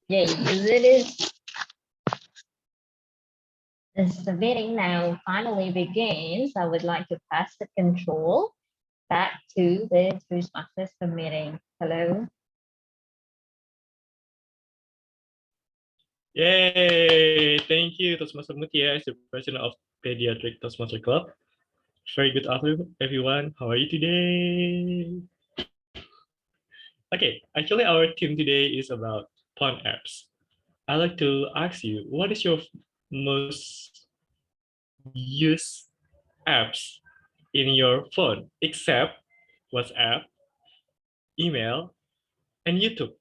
Yay, it is. As the meeting now finally begins, I would like to pass the control back to the Toastmasters meeting. Hello. Yay! Thank you, Toastmaster Mutia, as the president of Pediatric Toastmaster Club. Very good afternoon, everyone. How are you today? Okay, actually, our team today is about phone apps. I'd like to ask you, what is your most used apps in your phone, except WhatsApp, email, and YouTube?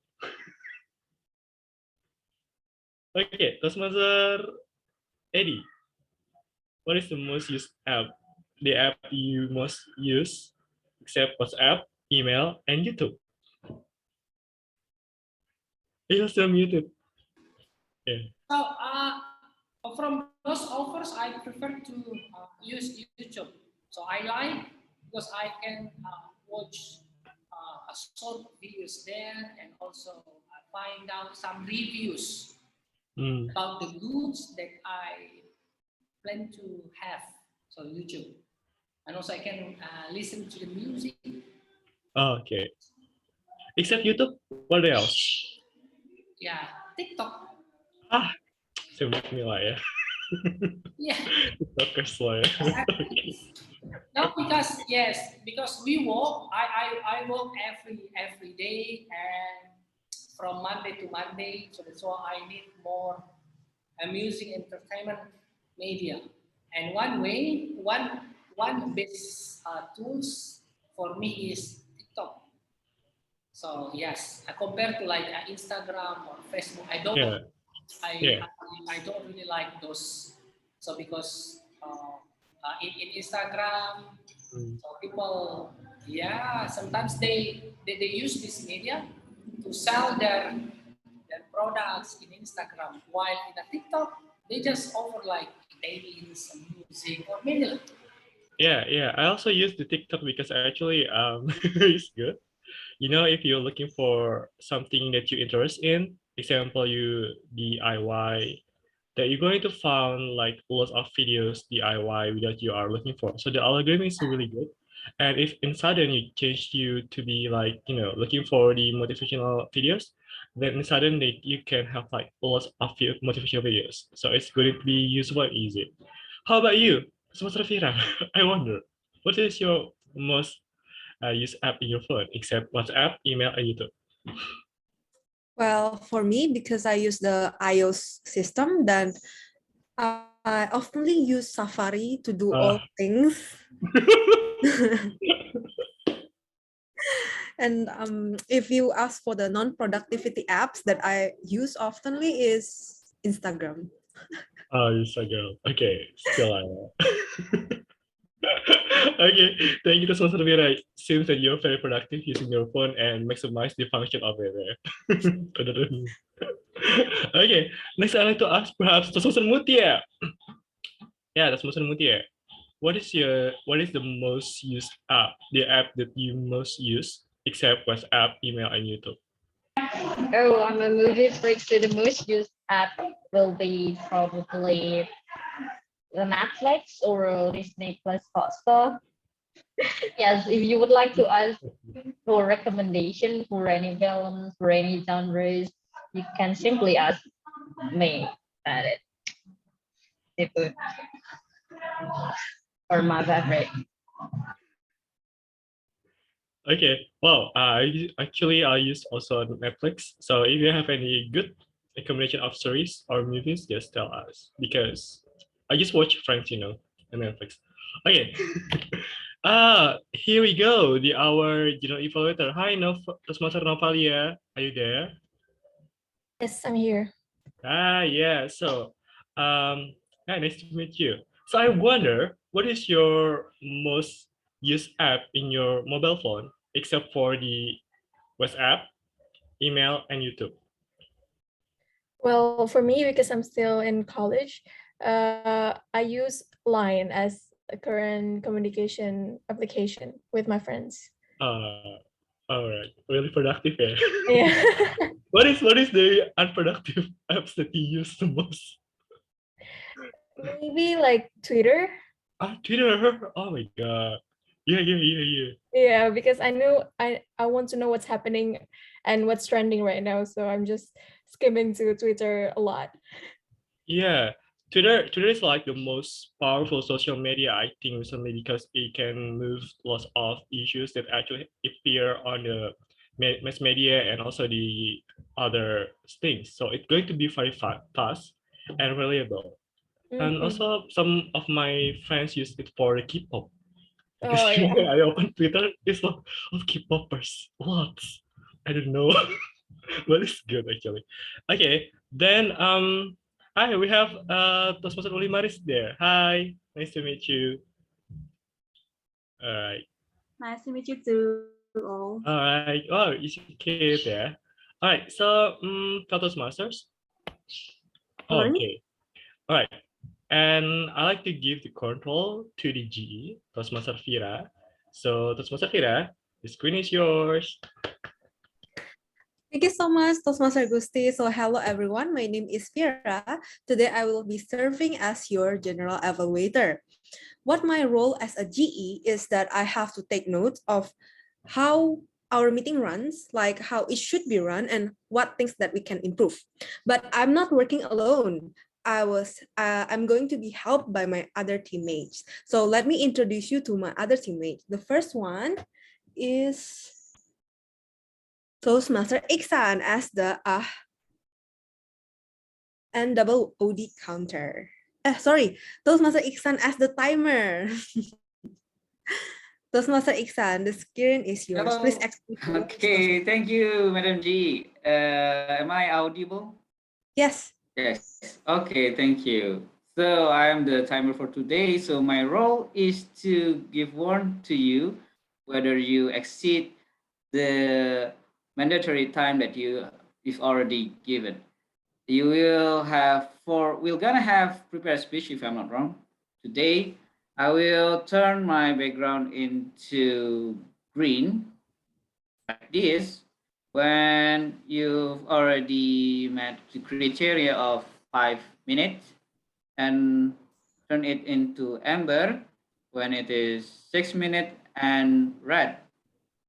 Okay, Toastmaster Eddy, what is the most used app? The app you most use, except WhatsApp, email, and YouTube? You're still muted. Yeah. So, from those offers, I prefer to use YouTube. So I like because I can watch a short videos there and also find out some reviews about the goods that I plan to have. So YouTube, and also I can listen to the music. Okay. Except YouTube, what else? Yeah, TikTok. Ah, semua ya. Yeah. TikTokers lah ya. No, because we work. I work every day and from Monday to Monday. So that's why I need more music entertainment media. And one best tools for me is TikTok. So yes, compared to like Instagram or Facebook, I don't really like those. So because in Instagram, so people, sometimes they use this media to sell their products in Instagram, while in the TikTok they just offer like dailies, music, or maybe. Yeah. I also use the TikTok because actually it's good. You know, if you're looking for something that you're interested in, example, you DIY, that you're going to find like lots of videos DIY that you are looking for. So the algorithm is really good. And if in sudden you change you to be like, you know, looking for the motivational videos, then in sudden you can have like lots of motivational videos. So it's going to be useful and easy. How about you, Semester Fira? I wonder, what is your most used app in your phone except WhatsApp, email, and YouTube? Well, for me, because I use the iOS system, then I oftenly use Safari to do all things. And if you ask for the non-productivity apps that I use oftenly is Instagram. Oh, Instagram. Okay, still I know. Okay, thank you to Semester Fira. Seems that you're very productive using your phone and maximize the function of it. Okay, next I'd like to ask perhaps to Semester Mutia. Yeah, that's Semester Mutia. What is the most used app? The app that you most use except WhatsApp, email, and YouTube? Oh, I'm a movie freak, so the most used app will be probably the Netflix or Disney Plus Hotstar. Yes, if you would like to ask for recommendation for any films, for any genres, you can simply ask me about it. It or my favorite. Okay, well, I use also Netflix. So if you have any good recommendation of series or movies, just tell us because I just watch Friends, you know, on Netflix. Okay. Here we go. Our evaluator. Hi, Toastmaster Naufalia. Are you there? Yes, I'm here. Yeah. So, nice to meet you. So I wonder, what is your most used app in your mobile phone, except for the WhatsApp, email, and YouTube? Well, for me, because I'm still in college, I use Line as a current communication application with my friends. All right. Really productive, yeah. Yeah. What is the unproductive apps that you use the most? Maybe like Twitter. Twitter. Oh my god. Yeah. Yeah, because I want to know what's happening and what's trending right now. So I'm just skimming to Twitter a lot. Yeah. Twitter is like the most powerful social media I think recently because it can move lots of issues that actually appear on the mass media and also the other things. So it's going to be very fast and reliable. And Mhm. also some of my friends use it for the K-pop. Because Oh yeah. I open Twitter, it's lot of K-popers. Lots. I don't know. But it's good actually. Okay, then hi, we have Toastmaster Ulimaris there. Hi, nice to meet you. All right. Nice to meet you too, all. All right. Oh, you see kid there. All right. So, Toastmasters. Sorry? Okay. All right. And I like to give the control to the GE, Toastmaster Fira. So, Toastmaster Fira, the screen is yours. Thank you so much, Toastmaster Gusti. So hello everyone, my name is Fira. Today I will be serving as your general evaluator. What my role as a GE is that I have to take notes of how our meeting runs, like how it should be run and what things that we can improve. But I'm not working alone. I'm going to be helped by my other teammates. So let me introduce you to my other teammates. The first one is Toastmaster Ikhsan as the and counter. Sorry, Toastmaster Ikhsan as the timer. Toastmaster Ikhsan, the screen is yours. Hello. Please explain. Okay, thank you, Madam G. Am I audible? Yes. Yes. Okay, thank you. So I am the timer for today. So my role is to give warn to you whether you exceed the mandatory time that you've already given. You will have we're gonna have prepared speech if I'm not wrong. Today, I will turn my background into green like this when you've already met the criteria of 5 minutes and turn it into amber when it is 6 minutes and red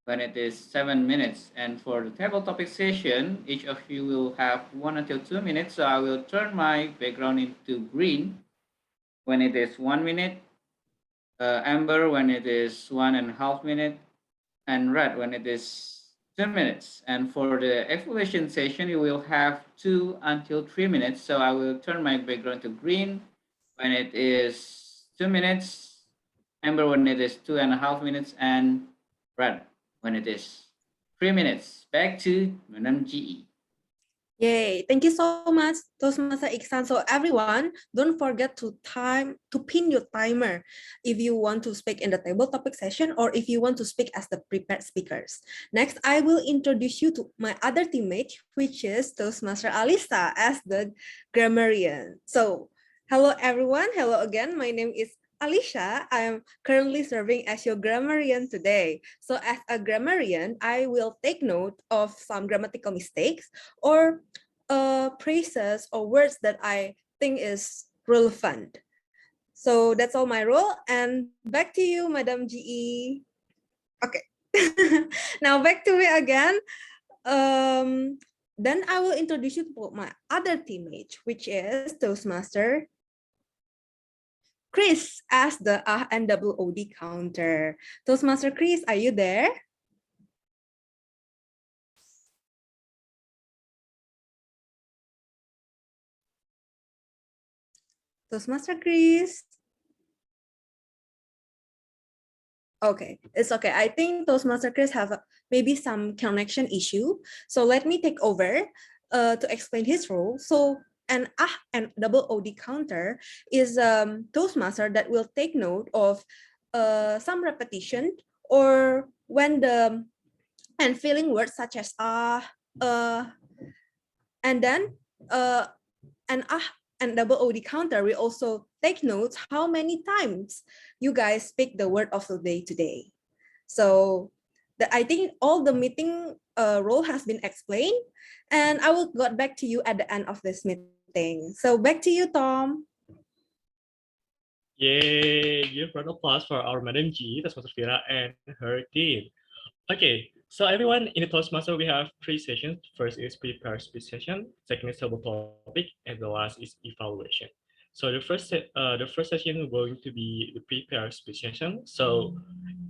when it is 7 minutes. And for the table topic session, each of you will have 1 until 2 minutes. So I will turn my background into green when it is 1 minute, amber when it is 1.5 minutes, and red when it is 2 minutes. And for the evaluation session, you will have 2 until 3 minutes. So I will turn my background to green when it is 2 minutes, amber when it is 2.5 minutes, and red when it is 3 minutes. Back to Madam GE. Yay. Thank you so much, Toastmaster Ikhsan. So everyone, don't forget to pin your timer if you want to speak in the table topic session or if you want to speak as the prepared speakers. Next, I will introduce you to my other teammate, which is Toastmaster Alisa as the grammarian. So hello everyone. Hello again. My name is Alicia. I am currently serving as your grammarian today. So as a grammarian, I will take note of some grammatical mistakes or phrases or words that I think is relevant. So that's all my role. And back to you, Madam GE. Okay. Now back to me again. Then I will introduce you to my other teammate, which is Toastmaster Chris as the Ah&Wod counter. Toastmaster Chris, are you there? Toastmaster Chris? Okay, it's okay. I think Toastmaster Chris have maybe some connection issue. So let me take over to explain his role. So an Ah&Wod counter is Toastmaster that will take note of some repetition or when the and filling words such as and then an and counter we also take notes how many times you guys speak the word of the day today. So I think all the meeting role has been explained, and I will get back to you at the end of this meeting. So back to you, Tom. Yay! Give round of applause for our Madam G, Toastmaster Fira, and her team. Okay, so everyone, in the Toastmaster, we have 3 sessions. First is prepare speech session, second is table topic, and the last is evaluation. So the first session is going to be the prepare speech session. So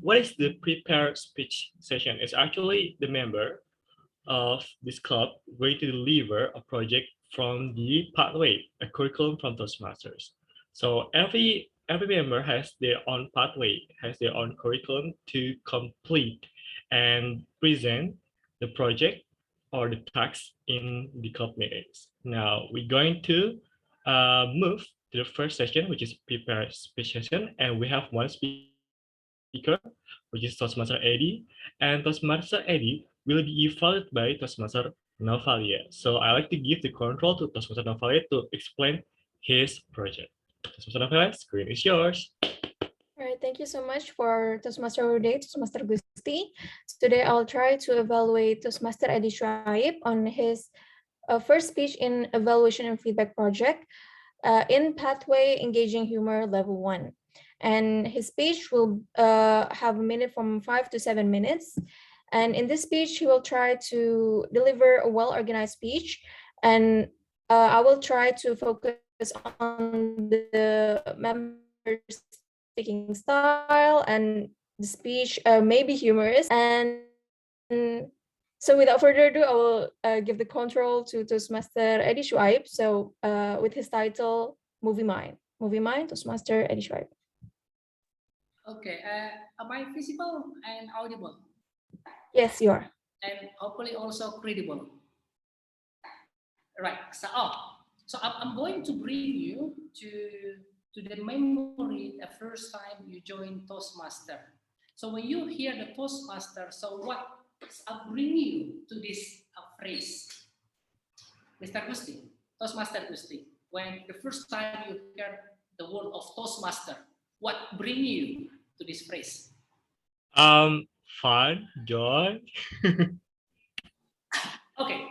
what is the prepare speech session? It's actually the member of this club going to deliver a project from the pathway, a curriculum from Toastmasters. So every member has their own pathway, has their own curriculum to complete and present the project or the task in the club meetings. Now we're going to move to the first session, which is prepare speech session, and we have one speaker, which is Toastmaster Eddy, and Toastmaster Eddy will be followed by Toastmaster Naufalia. So I like to give the control to Toastmaster Naufalia to explain his project. Toastmaster Naufalia, screen is yours. All right, thank you so much for Toastmaster of the Day, Toastmaster Gusti. Today I'll try to evaluate Toastmaster ə'dikSH on his first speech in evaluation and feedback project in Pathway Engaging Humor Level 1. And his speech will have a minute from 5 to 7 minutes. And in this speech, he will try to deliver a well-organized speech. And I will try to focus on the members' speaking style, and the speech may be humorous. And so without further ado, I will give the control to Toastmaster ə'dikSH. So with his title, Movie Mind, Toastmaster ə'dikSH. Okay, am I visible and audible? Yes, you are. And hopefully also credible. Right, so I'm going to bring you to the memory the first time you joined Toastmaster. So when you hear the Toastmaster, so what bring you to this phrase? Mr. Gusti, Toastmaster Gusti, when the first time you heard the word of Toastmaster, what bring you to this phrase? Fun, joy. Okay.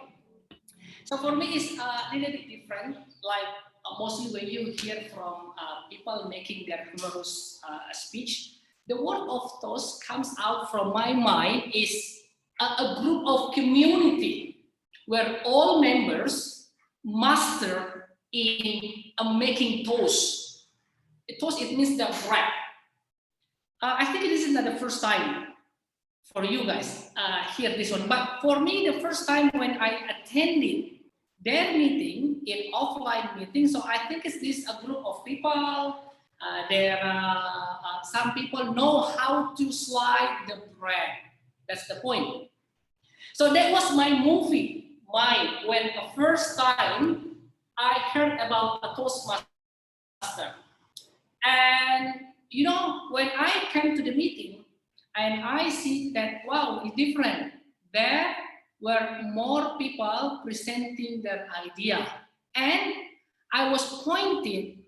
So for me, it's a little bit different. Like mostly when you hear from people making their humorous speech, the word of toast comes out from my mind is a group of community where all members master in making toast. Toast, it means the bread. I think it isn't the first time for you guys hear this one, but for me, the first time when I attended their meeting in offline meeting, so I think it's this a group of people. Some people know how to slide the bread. That's the point. So that was my movie mind when the first time I heard about a Toastmaster. And you know, when I came to the meeting and I see that, wow, it's different. There were more people presenting their idea. And I was pointed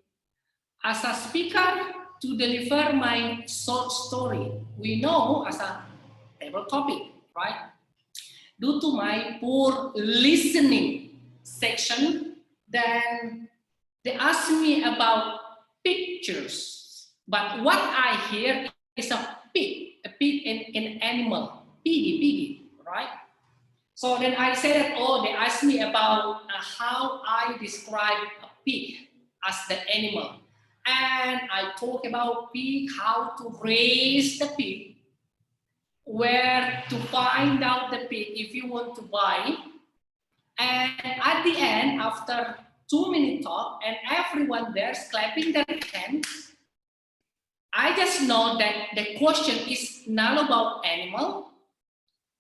as a speaker to deliver my short story. We know as a table topic, right? Due to my poor listening section, then they asked me about pictures. But what I hear is a pig in animal, piggy, right? So then I said that, oh, they asked me about how I describe a pig as the animal. And I talk about pig, how to raise the pig, where to find out the pig if you want to buy. And at the end, after 2-minute talk, and everyone there's clapping their hands, I just know that the question is not about animal,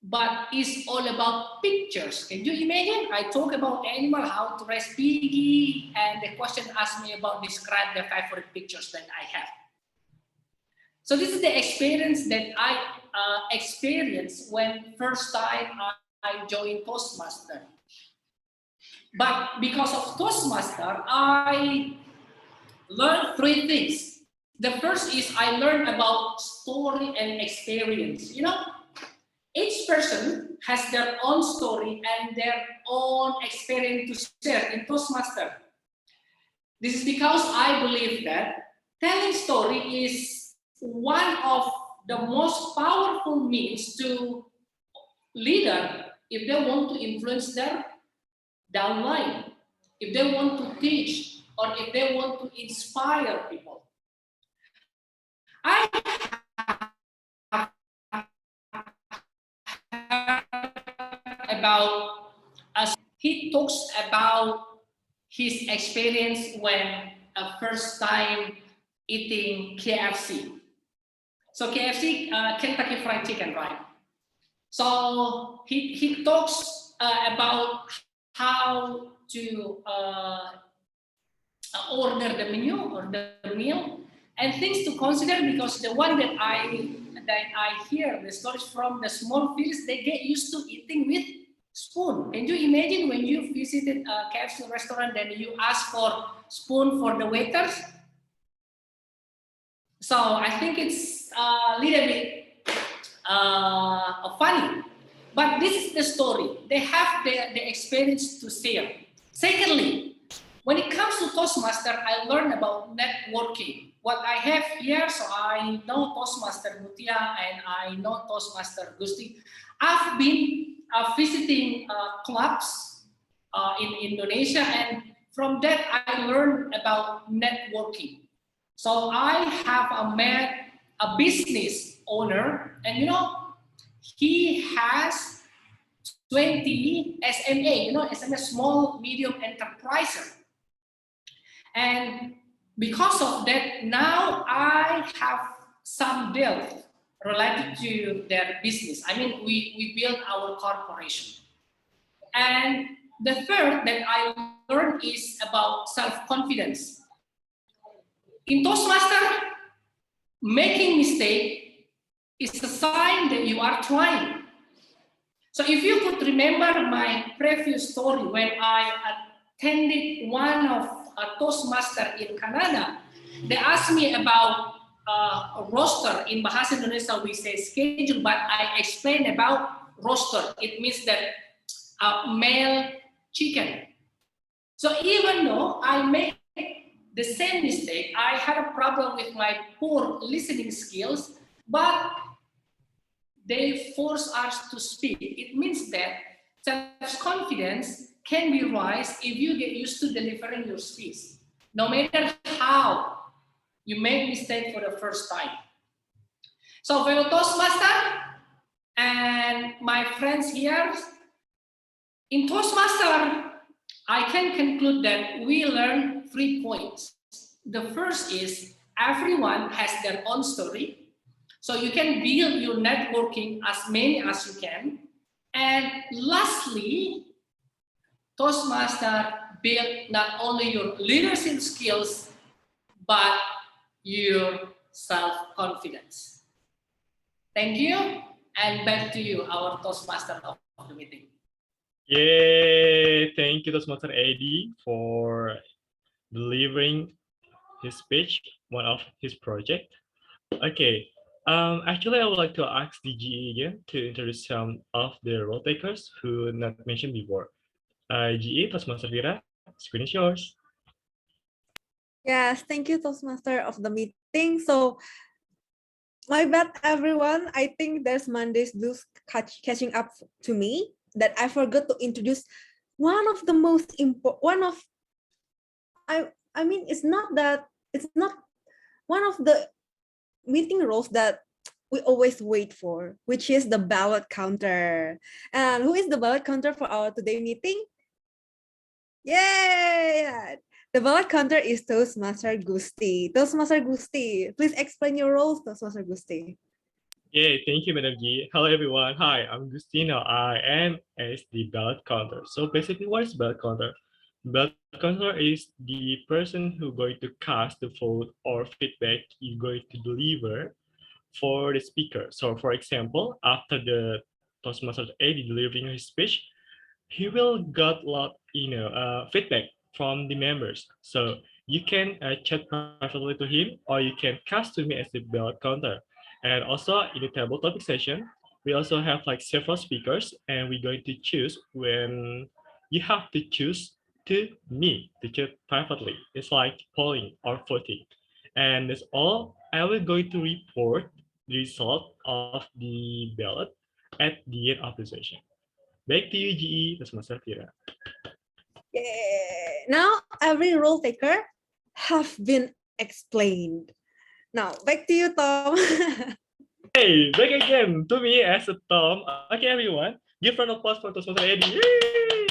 but it's all about pictures. Can you imagine? I talk about animal, how to raise piggy, and the question asked me about describe the favorite pictures that I have. So this is the experience that I experienced when first time I joined Toastmaster. But because of Toastmaster, I learned 3 things. The first is I learned about story and experience. You know, person has their own story and their own experience to share in Toastmaster. This is because I believe that telling story is one of the most powerful means to leader if they want to influence their downline, if they want to teach, or if they want to inspire people. I about as he talks about his experience when first time eating KFC. So KFC, Kentucky Fried Chicken, right? So he talks about how to order the menu or the meal and things to consider, because the one that I hear the stories from the small fields, they get used to eating with spoon. Can you imagine when you visited a KFC restaurant and you ask for spoon for the waiters? So I think it's a little bit funny, but this is the story. They have the experience to share. Secondly, when it comes to Toastmaster, I learned about networking. What I have here, so I know Toastmaster Mutia and I know Toastmaster Gusti. I've been visiting clubs in Indonesia, and from that I learned about networking. So I have met a business owner, and he has 20 SMA, SMA, small medium enterprises. And because of that, now I have some deals related to their business. I mean, we build our corporation. And the third that I learned is about self-confidence. In Toastmaster, making mistake is a sign that you are trying. So if you could remember my previous story when I attended one of a Toastmaster in Canada, they asked me about a roster. In Bahasa Indonesia we say schedule, but I explained about roster. It means that male chicken. So even though I made the same mistake, I had a problem with my poor listening skills, but they force us to speak. It means that self-confidence can be raised if you get used to delivering your speech, no matter how you make mistake for the first time. So fellow Toastmaster and my friends here, in Toastmaster, I can conclude that we learn 3 points. The first is everyone has their own story. So you can build your networking as many as you can. And lastly, Toastmaster build not only your leadership skills, but your self-confidence. Thank you, and back to you, our Toastmaster of the meeting. Yay! Thank you, Toastmaster Eddy, for delivering his speech, one of his project. Okay. Actually, I would like to ask the GE again to introduce some of the role takers who not mentioned before. GE, Toastmaster Fira, screen is yours. Yes, thank you, Toastmaster of the meeting. So, my bad, everyone. I think there's Monday's blues catching up to me that I forgot to introduce one of the most important. I mean, it's not one of the meeting roles that we always wait for, which is the ballot counter. And who is the ballot counter for our today meeting? Yay! The ballot counter is Toastmaster Gusti. Toastmaster Gusti, please explain your roles, Toastmaster Gusti. Yay, thank you, Madam G. Hello, everyone. Hi, I'm Gustino. I am as the ballot counter. So basically, what is ballot counter? Ballot counter is the person who going to cast the vote or feedback you're going to deliver for the speaker. So for example, after the Toastmaster Eddy delivering his speech, he will got a lot, feedback from the members. So you can chat privately to him, or you can cast to me as the ballot counter. And also in the table topic session, we also have like several speakers, and we're going to choose when you have to choose to choose privately. It's like polling or voting. And that's all. I will going to report the result of the ballot at the end of the session. Back to you, GE, that's Master Fira. Yeah. Now every role taker have been explained. Now back to you, Tom. Hey, back again to me as a Tom. Okay, everyone, give round of applause for Toastmaster Eddy. Yay!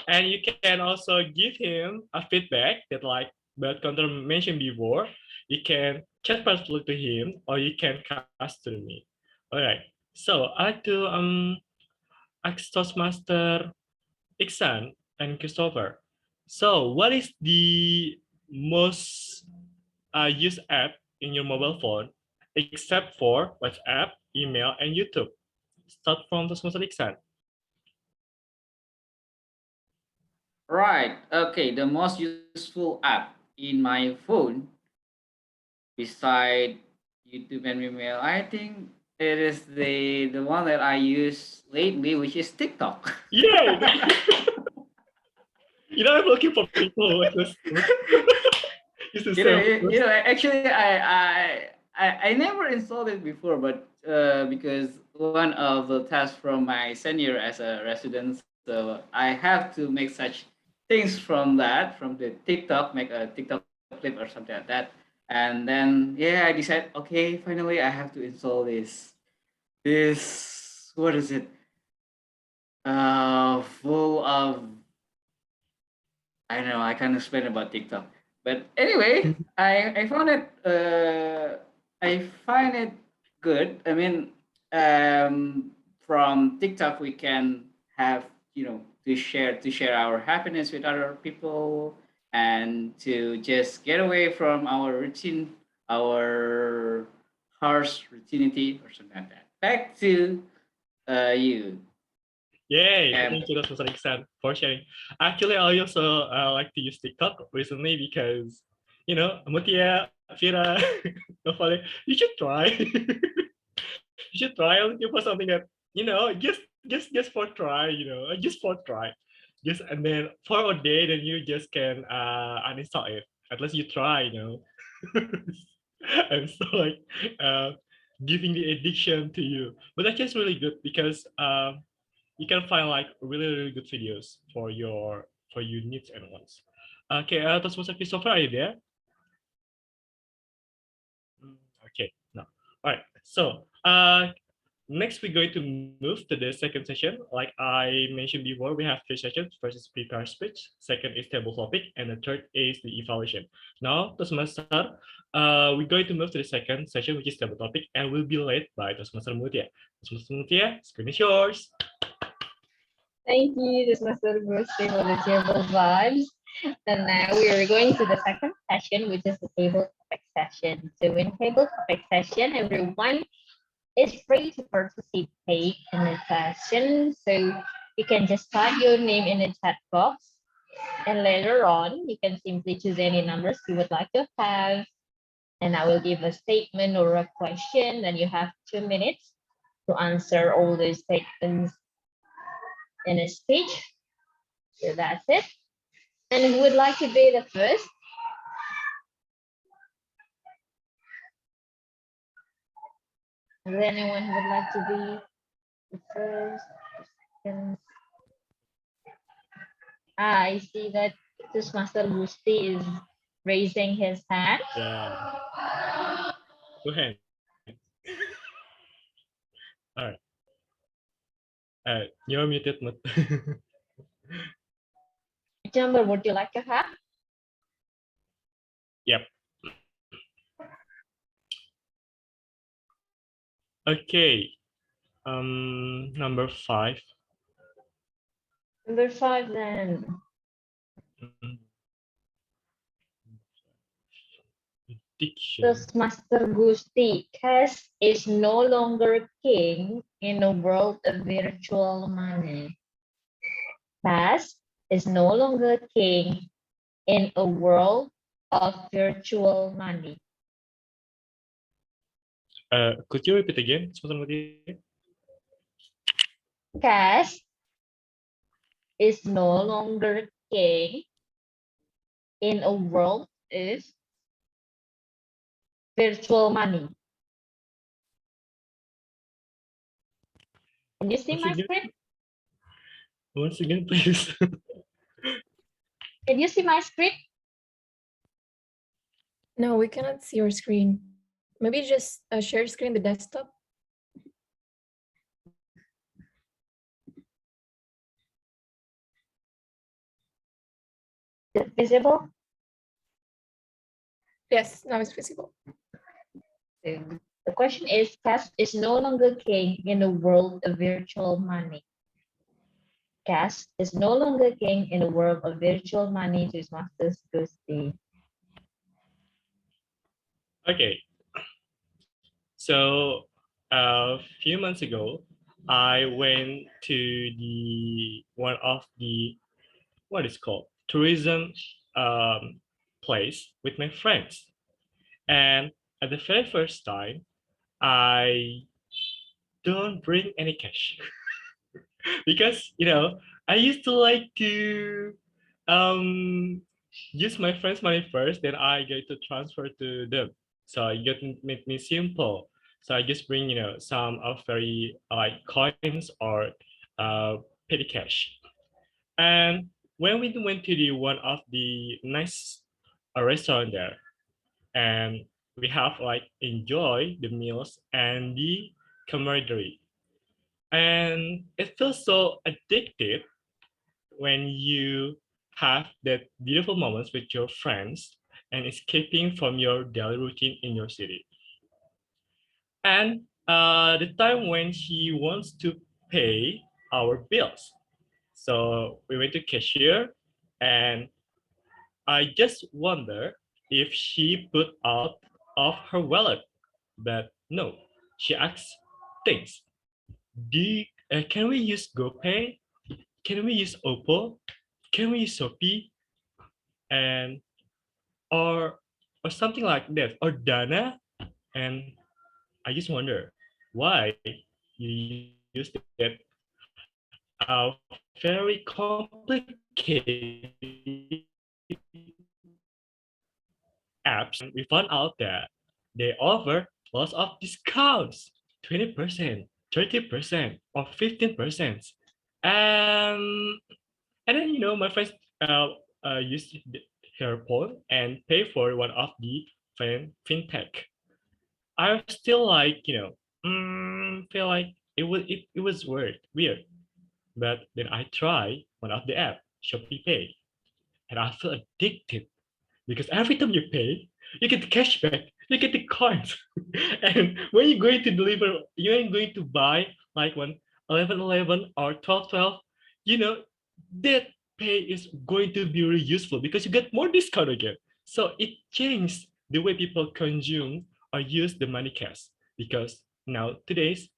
And you can also give him a feedback that like Bert Counter mentioned before. You can chat personally to him or you can cast to me. All right. So I like to ask Toastmaster Ikhsan and Christopher. So what is the most used app in your mobile phone except for WhatsApp, email, and YouTube? Start from Toastmaster Ikhsan. Right. Okay. The most useful app in my phone, beside YouTube and email, I think it is the one that I use lately, which is TikTok. Yay! I'm looking for people like this. Actually, I never installed it before, but because one of the tasks from my senior as a resident, so I have to make such things from the TikTok, make a TikTok clip or something like that, and then yeah, I decided, okay, finally I have to install this what is it? Full of, I don't know, I can't explain about TikTok. But anyway, I found it I find it good. I mean, from TikTok we can have, to share our happiness with other people and to just get away from our routine, our harsh routinity or something like that. Back to you. Yay! Um, Thank you, Toastmaster Ikhsan, for sharing. Actually, I also like to use TikTok recently because, Mutia, Fira, Naufalia, you should try. You should try looking for something that, just for try, just for try. Just and then for a day, then you just can uninstall it. At least you try, And so like giving the addiction to you. But that's just really good because you can find like really, really good videos for your needs and wants. Okay, that's what's up, Christopher. Are you there? Okay, no. All right. So next we're going to move to the second session. Like I mentioned before, we have 3 sessions. First is prepare speech, second is table topic, and the third is the evaluation. Now, Toastmaster, we're going to move to the second session, which is table topic, and will be led by Toastmaster Mutia. Toastmaster Mutia, screen is yours. Thank you, this was the Gusti for the table vibes. And now we are going to the second session, which is the table topic session. So in table topic session, everyone is free to participate in the session. So you can just type your name in the chat box. And later on, you can simply choose any numbers you would like to have. And I will give a statement or a question. Then you have 2 minutes to answer all those statements in a speech. So that's it. And who would like to be the first? Is there anyone who would like to be the first? Second? I see that this Master Gusti is raising his hand. Yeah. Go ahead. All right. You're muted. Which number would you like to have? Yep. Okay. Number 5. Number 5 then. Diction. This Master Gusti, cash is no longer king in a world of virtual money. Cash is no longer king in a world of virtual money. Could you repeat again? cash is no longer king in a world of virtual money. Can you see Once my again, screen? once again, please. Can you see my screen? No, we cannot see your screen. Maybe just share screen the desktop. Is it visible? Yes, now it's visible. The question is, cash is no longer king in a world of virtual money. Cash is no longer king in the world of virtual money. Toastmasters Gusti. Okay. So a few months ago, I went to the one of the what is called tourism place with my friends, and at the very first time, I don't bring any cash because I used to like to um use my friends' money first, then I get to transfer to them. So it get make me simple. So I just bring some of very like coins or petty cash. And when we went to the one of the nice restaurant there, and we have like enjoy the meals and the camaraderie, and it feels so addictive when you have that beautiful moments with your friends and escaping from your daily routine in your city. And the time when she wants to pay our bills. So we went to cashier, and I just wonder if she put out of her wallet. But no, she asks things. Can we use GoPay? Can we use Oppo? Can we use Shopee? And or something like that, or Dana. And I just wonder why you use that very complicated apps. And we found out that they offer lots of discounts, 20%, 30%, or 15%. And then my friends used her phone and pay for one of the fintech. I still like feel like it was weird, but then I try one of the app, Shopee Pay, and I feel addicted because every time you pay, you get the cashback, you get the coins, and when you're going to deliver, you're going to buy like one 11 or 12, that pay is going to be really useful because you get more discount again. So it changed the way people consume or use the money cash, because now today's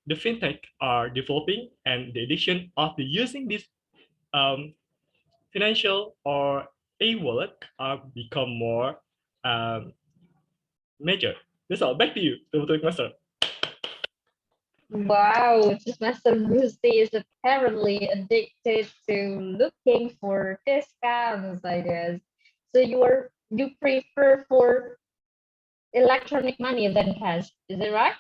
the fintech are developing, and the addition of the using this um, financial or a wallet are become more um, major. That's all. Back to you, the master. Wow, Master Gusti is apparently addicted to looking for discounts, I guess. So you prefer for electronic money than cash, is it right?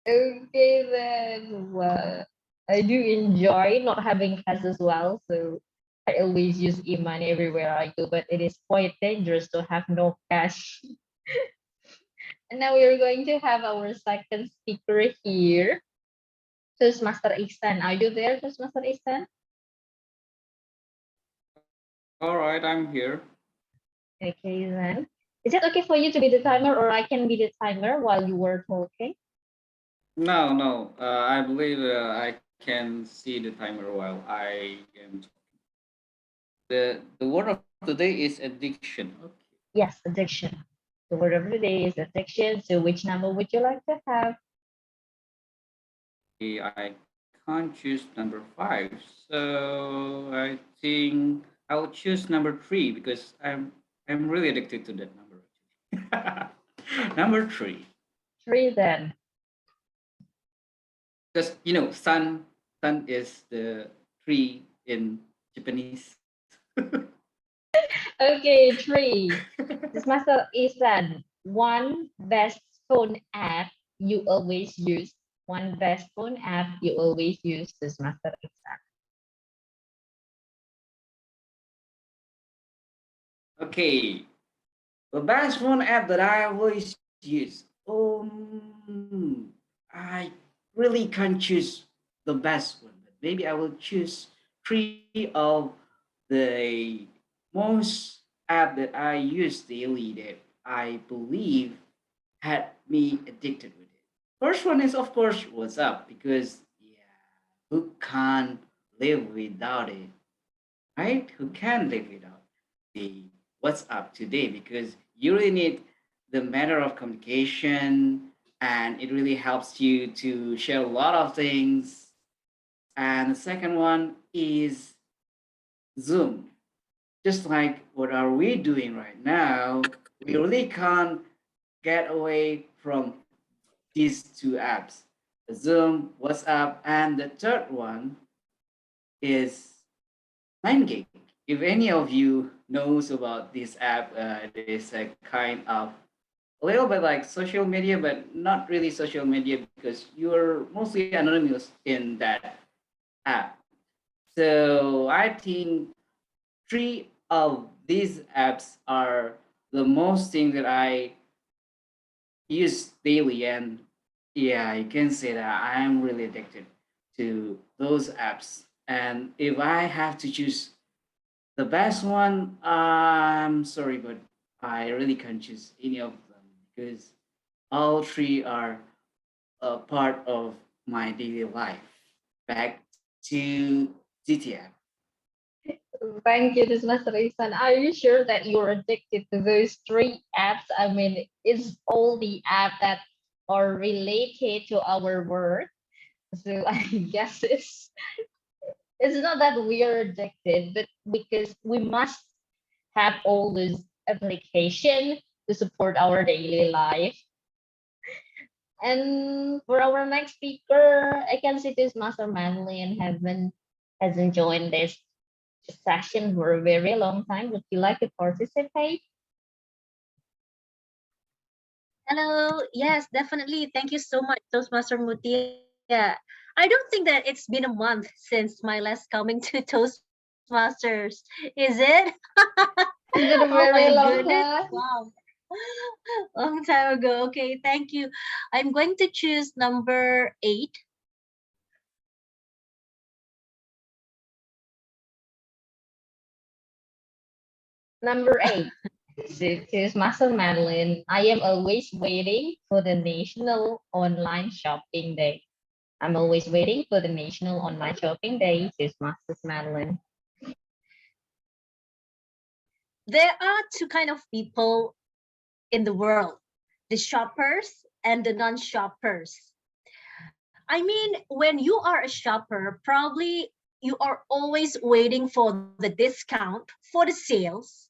Okay then. Well, I do enjoy not having cash as well, so I always use e-money everywhere I go, but it is quite dangerous to have no cash. And now we are going to have our second speaker here. Toastmaster Ikhsan. Are you there, Toastmaster Ikhsan? All right, I'm here. Okay then. Is it okay for you to be the timer, or I can be the timer while you were talking? No, no. I believe I can see the timer while I am. The word of the day is addiction. Okay. Yes, addiction. The word of the day is addiction. So which number would you like to have? I can't choose number 5, so I think I'll choose number 3 because I'm really addicted to that number. Number 3. 3 then. Because sun is the tree in Japanese. Okay, 3. This master is that one best phone app you always use. One best phone app you always use. This master Ikhsan. Okay, the best phone app that I always use. I really can't choose the best one, but maybe I will choose 3 of the most app that I use daily that I believe had me addicted with it. First one is of course WhatsApp, because who can't live without it, right? Who can live without the WhatsApp today? Because you really need the matter of communication, and it really helps you to share a lot of things. And the second one is Zoom. Just like what are we doing right now, we really can't get away from these 2 apps, Zoom, WhatsApp, and the third one is 9gig. If any of you knows about this app, it is a kind of a little bit like social media, but not really social media, because you're mostly anonymous in that app. So I think 3 of these apps are the most thing that I use daily, and you can say that I am really addicted to those apps. And if I have to choose the best one, I'm sorry, but I really can't choose any of them, because all 3 are a part of my daily life. Back to GTF. Thank you, this master Ikhsan. Are you sure that you're addicted to those 3 apps? I mean, it's all the apps that are related to our work. So I guess it's not that we are addicted, but because we must have all these application to support our daily life. And for our next speaker, I can see this Master Madeleine hasn't joined this session for a very long time. Would you like to participate? Hello. Yes, definitely. Thank you so much, Toastmaster Mutia. I don't think that it's been a month since my last coming to Toastmasters. Is it? It's been a Oh my very long goodness. time. Wow. Long time ago. Okay, thank you. I'm going to choose number 8. Number 8. This is Master Madeleine. I am always waiting for the National Online Shopping Day. I'm always waiting for the National Online Shopping Day. This is Master Madeleine. There are 2 kind of people in the world, the shoppers and the non-shoppers. I mean, when you are a shopper, probably you are always waiting for the discount, for the sales,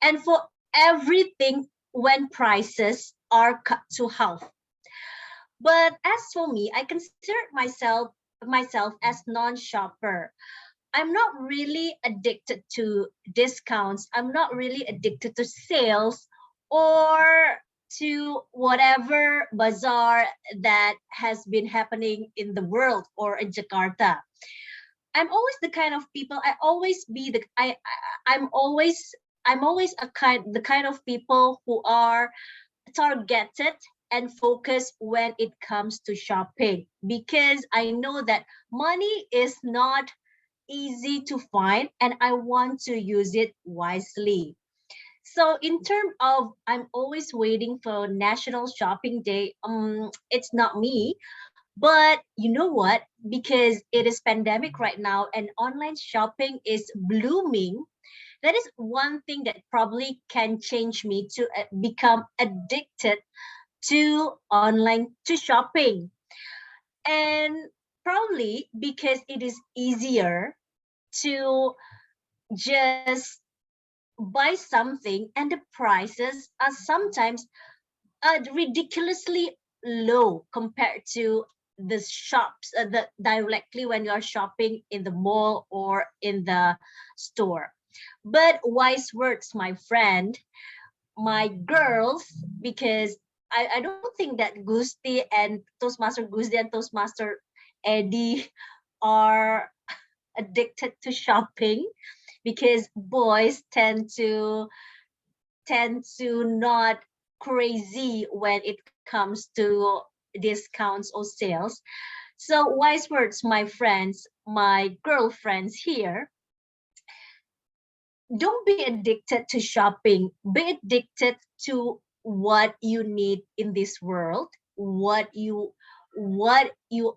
and for everything when prices are cut to half. But as for me, I consider myself as non-shopper. I'm not really addicted to discounts. I'm not really addicted to sales or to whatever bazaar that has been happening in the world or in Jakarta. I'm always the kind of people. I'm always the kind of people who are targeted and focused when it comes to shopping, because I know that money is not easy to find and I want to use it wisely. So in terms of I'm always waiting for National Shopping Day, it's not me. But you know what? Because it is pandemic right now and online shopping is blooming, that is one thing that probably can change me to become addicted to shopping. And probably because it is easier to just buy something and the prices are sometimes ridiculously low compared to the shops directly when you are shopping in the mall or in the store. But wise words, my friend, my girls, because I don't think that Gusti and Toastmaster Eddy are addicted to shopping, because boys tend to not crazy when it comes to discounts or sales. So wise words, my friends, my girlfriends here, don't be addicted to shopping. Be addicted to what you need in this world, what you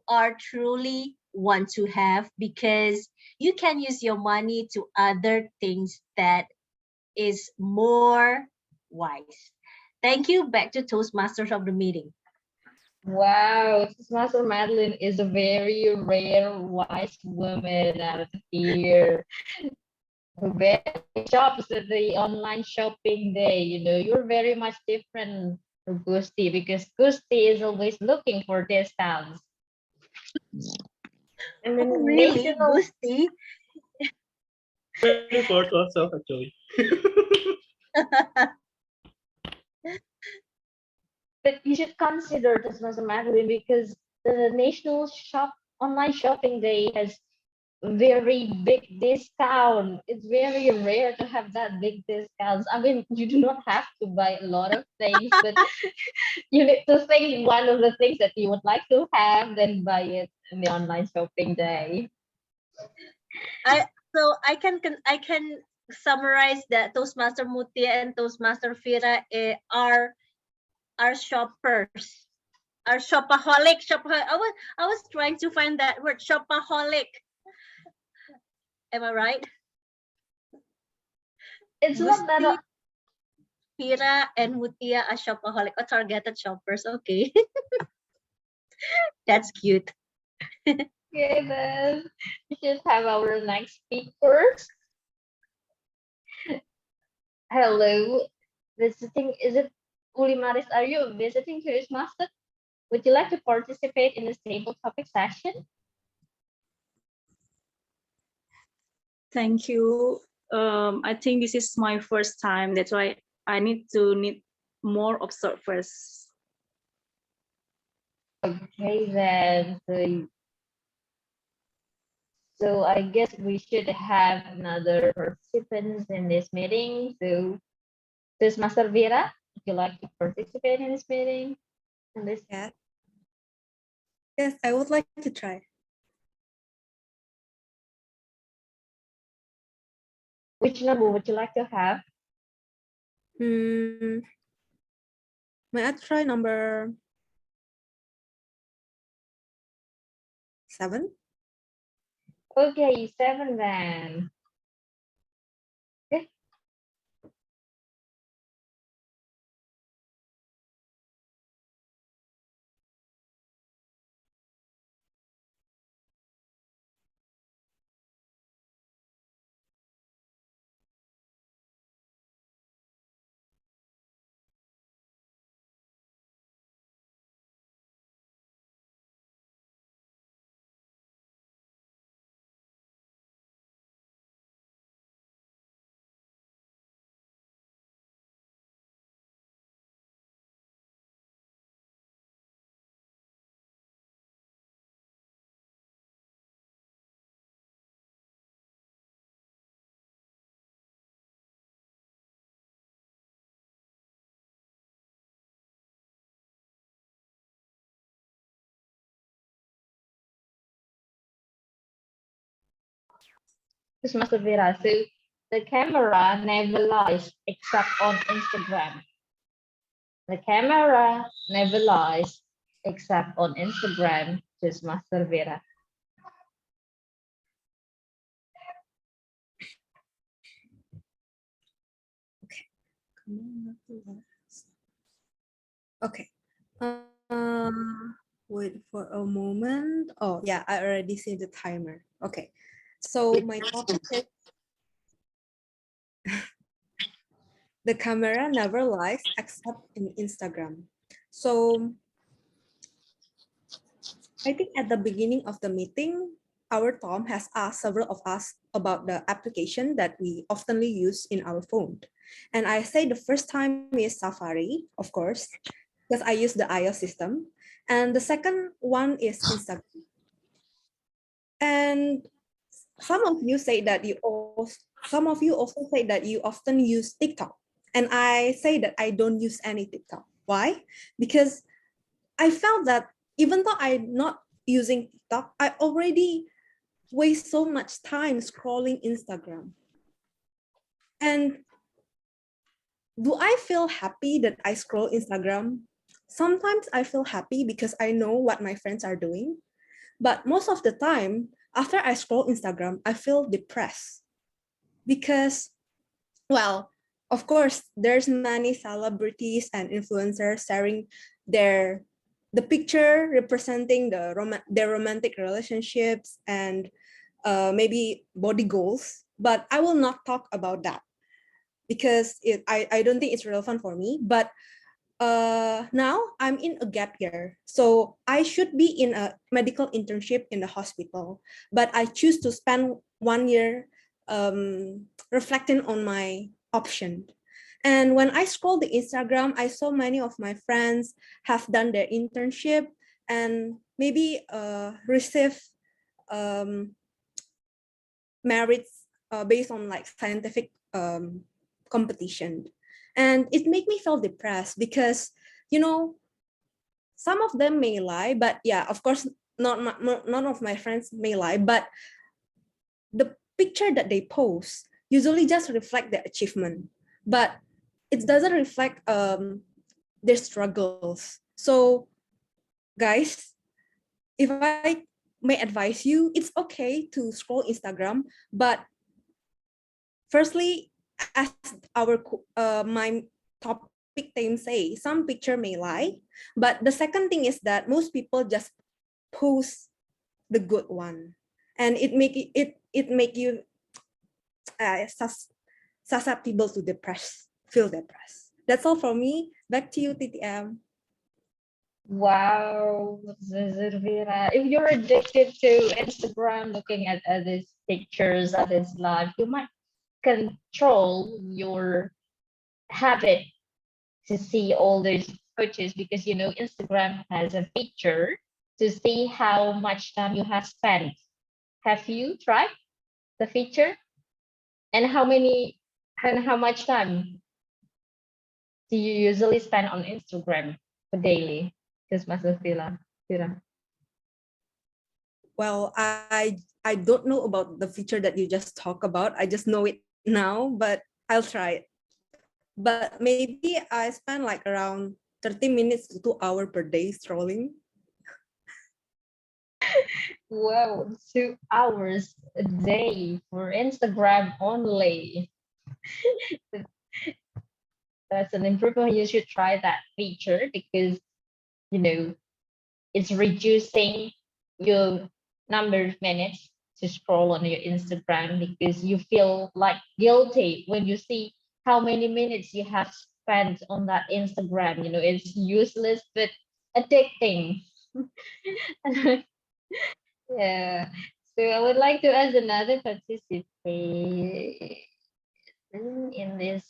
are truly want to have, because you can use your money to other things that is more wise. Thank you. Back to Toastmasters of the meeting. Wow, Toastmaster Madeleine is a very rare wise woman out here who barely shops at the online shopping day. You know, you're very much different from Gusti, because Gusti is always looking for discounts. And then Really, national, Gusti? Very for ourselves actually. but you should consider Toastmaster Madeleine, because the national online shopping day has very big discount. It's very rare to have that big discounts. I mean, you do not have to buy a lot of things, but you need to think one of the things that you would like to have, then buy it in the online shopping day. I can summarize that Toastmaster Mutia and Toastmaster Fira are shoppers, are shopaholic. I was trying to find that word, shopaholic. Am I right? It's not that Gusti, Fira, and Mutia are shopaholic or targeted shoppers. Okay, that's cute. okay, then we should have our next speakers. Hello, visiting. Is it Ulimaris? Are you visiting Toastmaster? Would you like to participate in this table topic session? Thank you. I think this is my first time. That's why I need more observers. Okay, then. So I guess we should have another participants in this meeting. So, Master Vera, would you like to participate in this meeting? Yes. Yes, I would like to try. Which number would you like to have? May I try number 7? Okay, 7 then. Okay. Master Vera, so the camera never lies except on Instagram. The camera never lies except on Instagram, Master Vera. Okay. Wait for a moment. Oh, yeah, I already see the timer. Okay. So my topic is the camera never lies except in Instagram. So I think at the beginning of the meeting, our Tom has asked several of us about the application that we oftenly use in our phone. And I say the first time is Safari, of course, because I use the iOS system. And the second one is Instagram. And some of you say that some of you also say that you often use TikTok. And I say that I don't use any TikTok. Why? Because I felt that even though I'm not using TikTok, I already waste so much time scrolling Instagram. And do I feel happy that I scroll Instagram? Sometimes I feel happy because I know what my friends are doing. But most of the time, after I scroll Instagram, I feel depressed because, well, of course, there's many celebrities and influencers sharing the picture representing their romantic relationships and maybe body goals. But I will not talk about that because I don't think it's relevant for me. But now I'm in a gap year, so I should be in a medical internship in the hospital, but I choose to spend 1 year reflecting on my option. And when I scroll the Instagram, I saw many of my friends have done their internship and maybe receive merits based on like scientific competition. And it made me feel depressed because, you know, some of them may lie, but yeah, of course, none of my friends may lie, but the picture that they post usually just reflect their achievement, but it doesn't reflect their struggles. So guys, if I may advise you, it's okay to scroll Instagram, but firstly, as my topic theme say, some picture may lie, but the second thing is that most people just post the good one, and it make you susceptible to feel depressed. That's all from me. Back to you, TTM. Wow, Fira. If you're addicted to Instagram, looking at others' pictures, others' life, you might control your habit to see all those photos because you know Instagram has a feature to see how much time you have spent. Have you tried the feature? And how much time do you usually spend on Instagram for daily? Because Master Fira. Well, I don't know about the feature that you just talked about. I just know it now, but I'll try it. But maybe I spend like around 30 minutes to 2 hours per day scrolling. Wow, 2 hours a day for Instagram only. That's an improvement. You should try that feature because you know it's reducing your number of minutes to scroll on your Instagram because you feel like guilty when you see how many minutes you have spent on that Instagram. You know, it's useless but addicting. Yeah. So I would like to ask another participant in this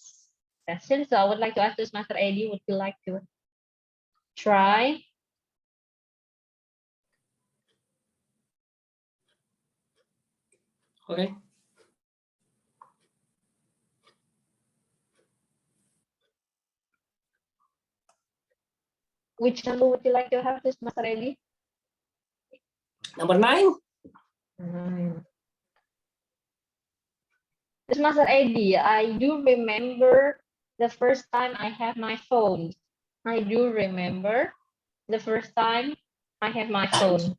session. So I would like to ask Master Eddy, would you like to try? Okay. Which number would you like to have this, Master Eddy? Number 9. This Master Eddy, I do remember the first time I have my phone. I do remember the first time I have my phone.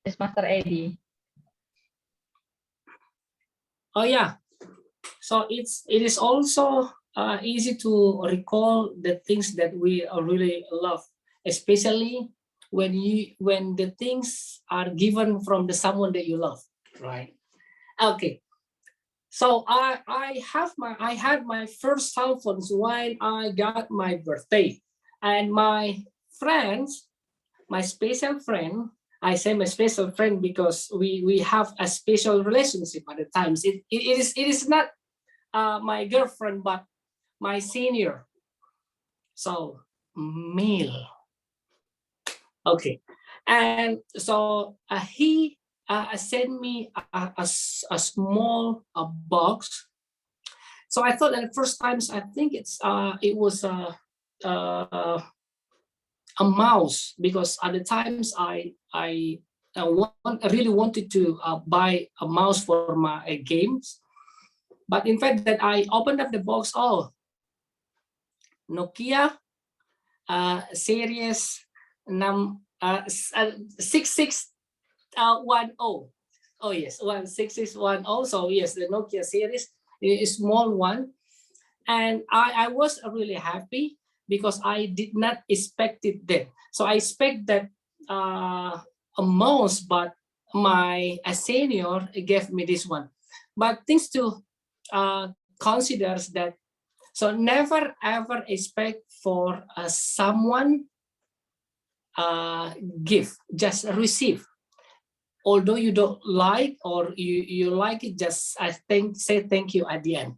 This Master Eddy. Oh yeah. So it is also easy to recall the things that we really love, especially when the things are given from the someone that you love, right? Okay. So I had my first cell phones when I got my birthday, and my friends, my special friend, I say my special friend because we have a special relationship at the times. It is not my girlfriend, but my senior. So male. Okay. And so he sent me a small box. So I thought at the first times, I think it was a mouse, because at the times I really wanted to buy a mouse for my games. But in fact, that I opened up the box, Nokia series 6610. Oh yes, 16610. So yes, the Nokia series is a small one, and I was really happy because I did not expect it then. So I expect that a mouse, but my senior gave me this one. But things to considers that, so never ever expect for someone give, just receive. Although you don't like or you like it, just say thank you at the end.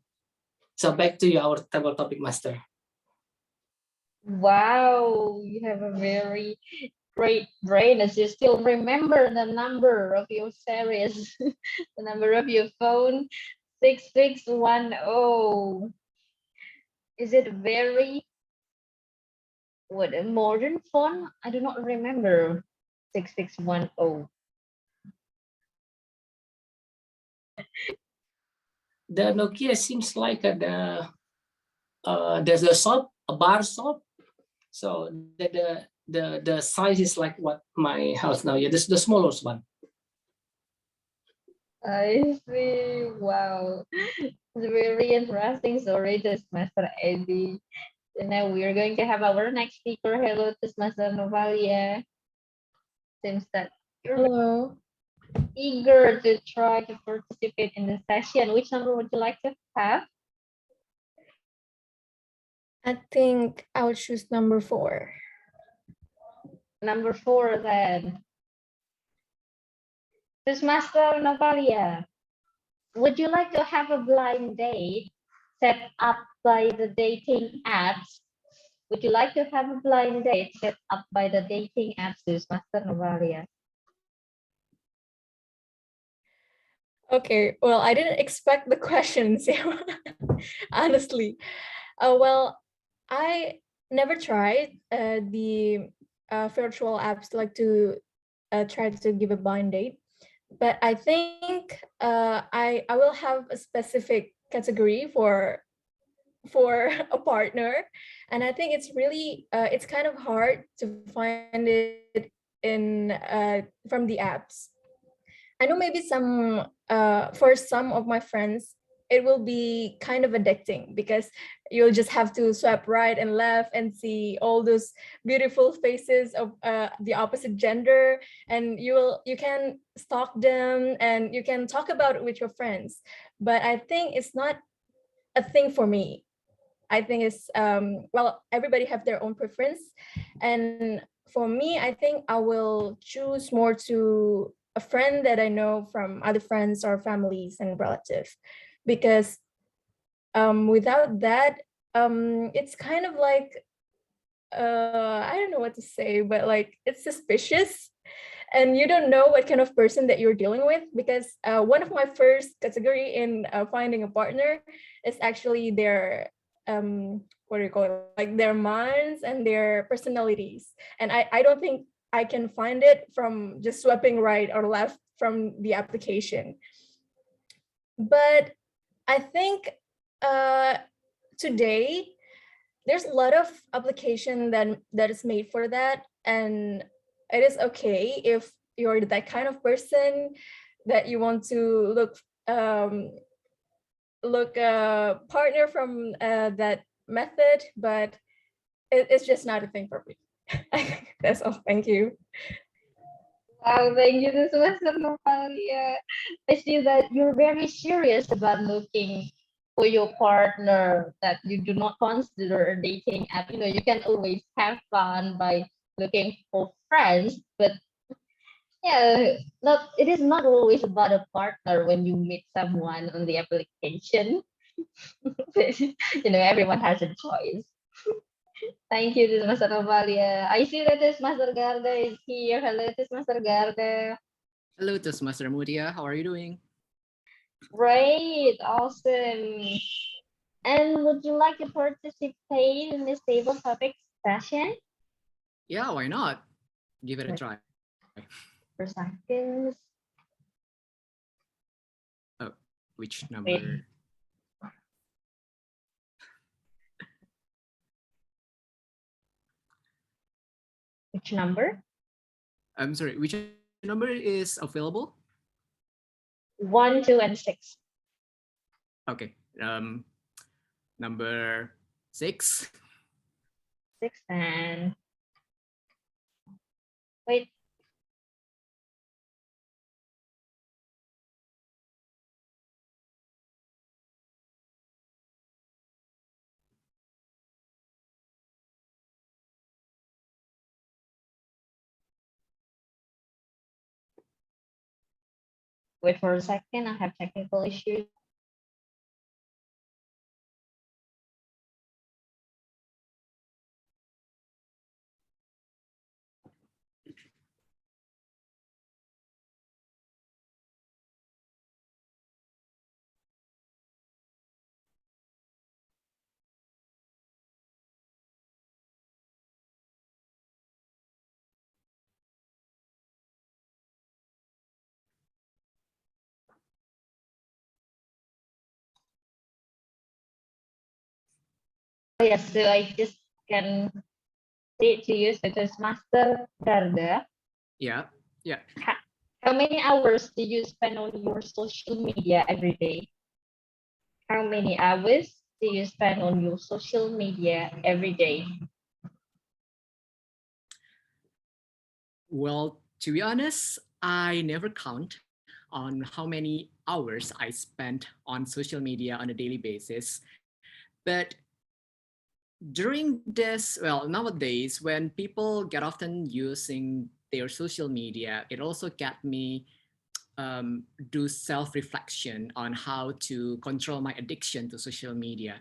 So back to you, our table topic master. Wow, you have a very great brain as you still remember the number of your series, the number of your phone, 6610. Is it very, what, a modern phone? I do not remember 6610. The Nokia seems like there's a shop, a bar shop. So the size is like what my house now. Yeah, this is the smallest one. I see. Wow. It's very interesting story, Toastmaster Eddy. And now we are going to have our next speaker. Hello, Toastmaster Naufalia. Seems that you're Hello. eager to try to participate in the session. Which number would you like to have? I think I would choose number 4. Number 4 then. Toastmaster Naufalia, would you like to have a blind date set up by the dating apps? Would you like to have a blind date set up by the dating apps, Toastmaster Naufalia? Okay, well, I didn't expect the questions, honestly. Well, I never tried the virtual apps like to try to give a blind date, but I think I will have a specific category for a partner, and I think it's really it's kind of hard to find it in from the apps. I know maybe some for some of my friends it will be kind of addicting because you'll just have to swipe right and left and see all those beautiful faces of the opposite gender, and you can stalk them and you can talk about it with your friends. But I think it's not a thing for me. I think it's well, everybody have their own preference, and for me, I think I will choose more to a friend that I know from other friends or families and relatives, because without that, it's kind of like I don't know what to say, but like it's suspicious, and you don't know what kind of person that you're dealing with, because one of my first category in finding a partner is actually their what do you call it, like their minds and their personalities, and I don't think I can find it from just swiping right or left from the application. But I think today there's a lot of application that is made for that, and it is okay if you're that kind of person that you want to look a partner from that method, but it's just not a thing for me. That's all. Thank you. Wow, thank you, Toastmaster Naufalia. I see that you're very serious about looking for your partner, that you do not consider a dating app. You know, you can always have fun by looking for friends, but yeah, it is not always about a partner when you meet someone on the application. Everyone has a choice. Thank you, this Master Naufalia. I see that this Master Garda is here. Hello, this Master Garda. Hello, Toastmaster Mutia. How are you doing? Great, awesome. And would you like to participate in this table topic session? Yeah, why not? Give it a try. For seconds. Oh, which number? Wait. Which number? I'm sorry, which number is available? 1, 2, and 6. Okay. Number 6. 6 and wait. Wait for a second. I have technical issues. Oh, yes, so I just can say it to you. So this Master Garda. Yeah. How many hours do you spend on your social media every day? How many hours do you spend on your social media every day? Well, to be honest, I never count on how many hours I spend on social media on a daily basis. But during this, well, nowadays, when people get often using their social media, it also got me do self-reflection on how to control my addiction to social media.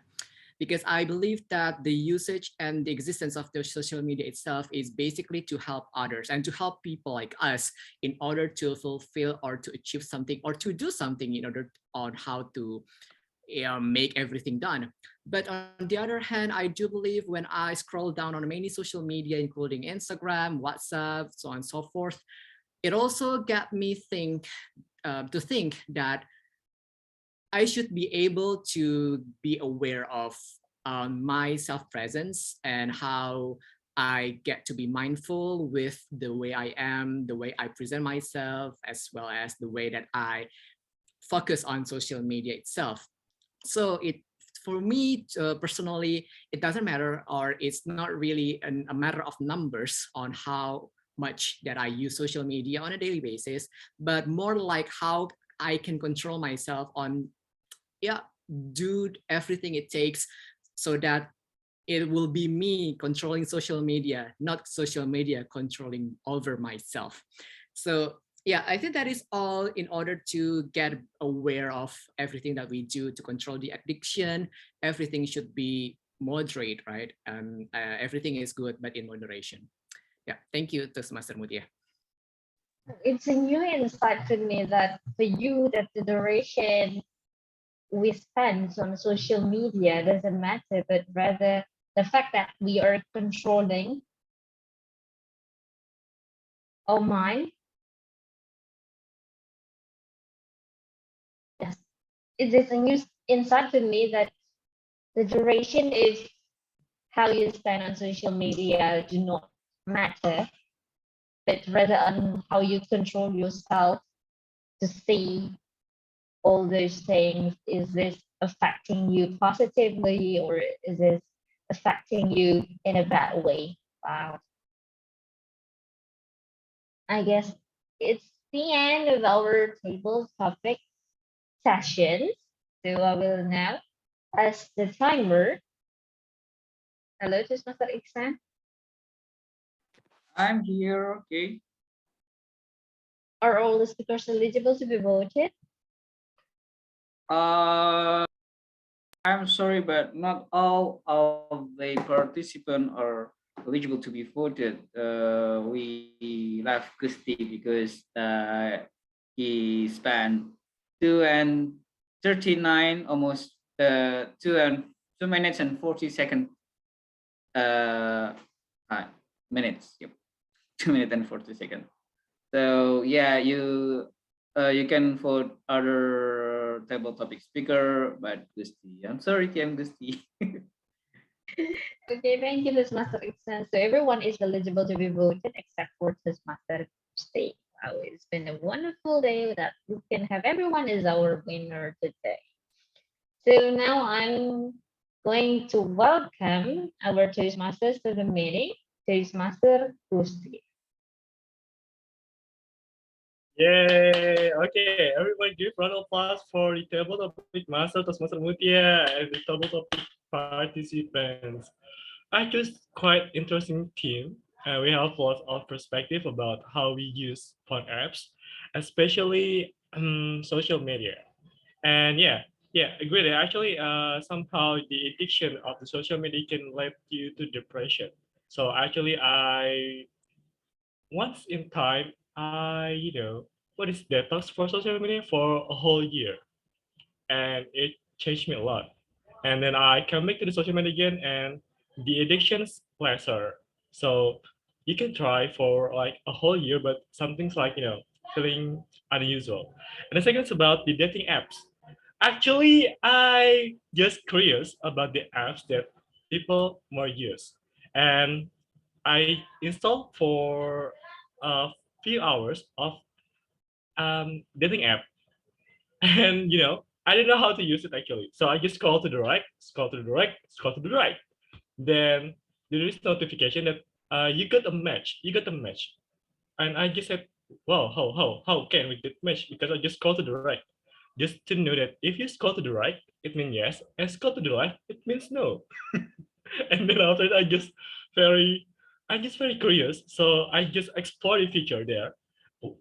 Because I believe that the usage and the existence of the social media itself is basically to help others and to help people like us in order to fulfill or to achieve something or to do something in order on how to make everything done. But on the other hand, I do believe when I scroll down on many social media, including Instagram, WhatsApp, so on and so forth, it also got me to think that I should be able to be aware of my self-presence and how I get to be mindful with the way I am, the way I present myself, as well as the way that I focus on social media itself. So for me personally, it doesn't matter, or it's not really a matter of numbers on how much that I use social media on a daily basis, but more like how I can control myself on, do everything it takes so that it will be me controlling social media, not social media controlling over myself. So yeah, I think that is all in order to get aware of everything that we do to control the addiction. Everything should be moderate, right? Everything is good, but in moderation. Yeah, thank you, Toastmaster Mutia. It's a new insight to me that for you that the duration we spend on social media doesn't matter, but rather the fact that we are controlling our mind. Yes, it is a new insight to me that the duration is how you spend on social media do not matter, but rather on how you control yourself to see all those things. Is this affecting you positively or is this affecting you in a bad way? Wow. I guess it's the end of our table topic session. So I will now ask the timer. Hello, to Master Ikhsan. I'm here. Okay. Are all the speakers eligible to be voted? I'm sorry, but not all of the participants are eligible to be voted. We left Gusti because he spent 2:39, almost 2 minutes and 40 seconds. Minutes. Yep, 2 minutes and 40 seconds. So yeah, you can vote other table topic speaker, but Gusti. I'm sorry, TM Gusti. Okay, thank you, Toastmaster Ikhsan. So everyone is eligible to be voted except for Toastmaster Gusti. Wow, it's been a wonderful day that we can have everyone as our winner today. So now I'm going to welcome our Toastmasters to the meeting. Toastmaster Gusti. Yay! Okay, everyone give round of applause for the table topic master Toastmaster Mutia and the table topic participants. I chose quite interesting theme, and we have lots of perspective about how we use phone apps, especially social media. And yeah, agree. Actually, somehow the addiction of the social media can lead you to depression. So actually, once in time, what is detox for social media for a whole year, and it changed me a lot. And then I come back to the social media again, and the addiction's lesser. So you can try for like a whole year, but something's like feeling unusual. And the second is about the dating apps. Actually, I just curious about the apps that people more use, and I installed for a few hours of dating app, and I didn't know how to use it actually. So I just scroll to the right, scroll to the right, scroll to the right. Then there is notification that you got a match, and I just said, "Well, how can we get match?" Because I just scroll to the right, just to know that if you scroll to the right, it means yes, and scroll to the left, it means no. And then after that, I'm just very curious. So I just explore the feature there,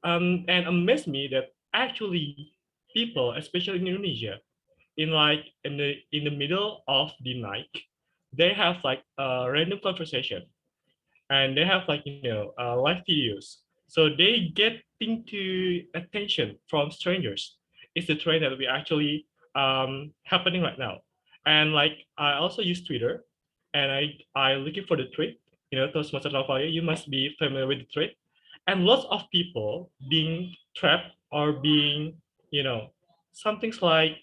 and amazed me that actually people, especially in Indonesia, in the middle of the night, they have like a random conversation, and they have like live videos, so they get into attention from strangers. It's a trend that we actually happening right now. And like I also use Twitter, and I looking for the tweet, Toastmaster Naufalia, you must be familiar with the tweet. And lots of people being trapped or being something's like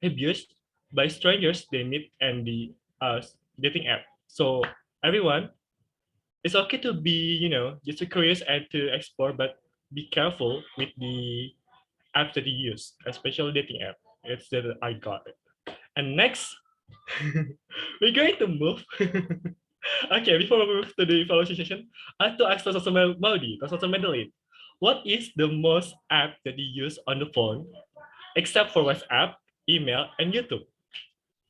abused by strangers they meet and the dating app. So everyone, it's okay to be, just curious and to explore, but be careful with the apps that you use, especially dating app. It's that I got it. And next, we're going to move. Okay, before we move to the evaluation session, I have to ask Professor Maudi, Professor Madeleine, what is the most app that you use on the phone, except for WhatsApp, email, and YouTube?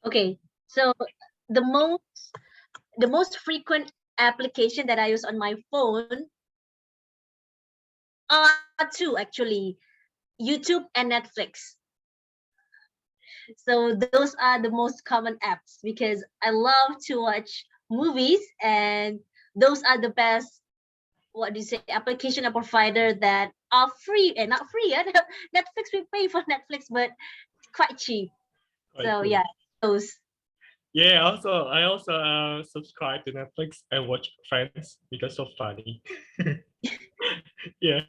Okay, so the most frequent application that I use on my phone are two actually, YouTube and Netflix. So those are the most common apps because I love to watch movies, and those are the best, application or provider that are free and not free. Yeah? Netflix, we pay for Netflix, but quite cheap. Quite So cool. yeah, those. Yeah, I also subscribe to Netflix and watch Friends because so funny. Yeah,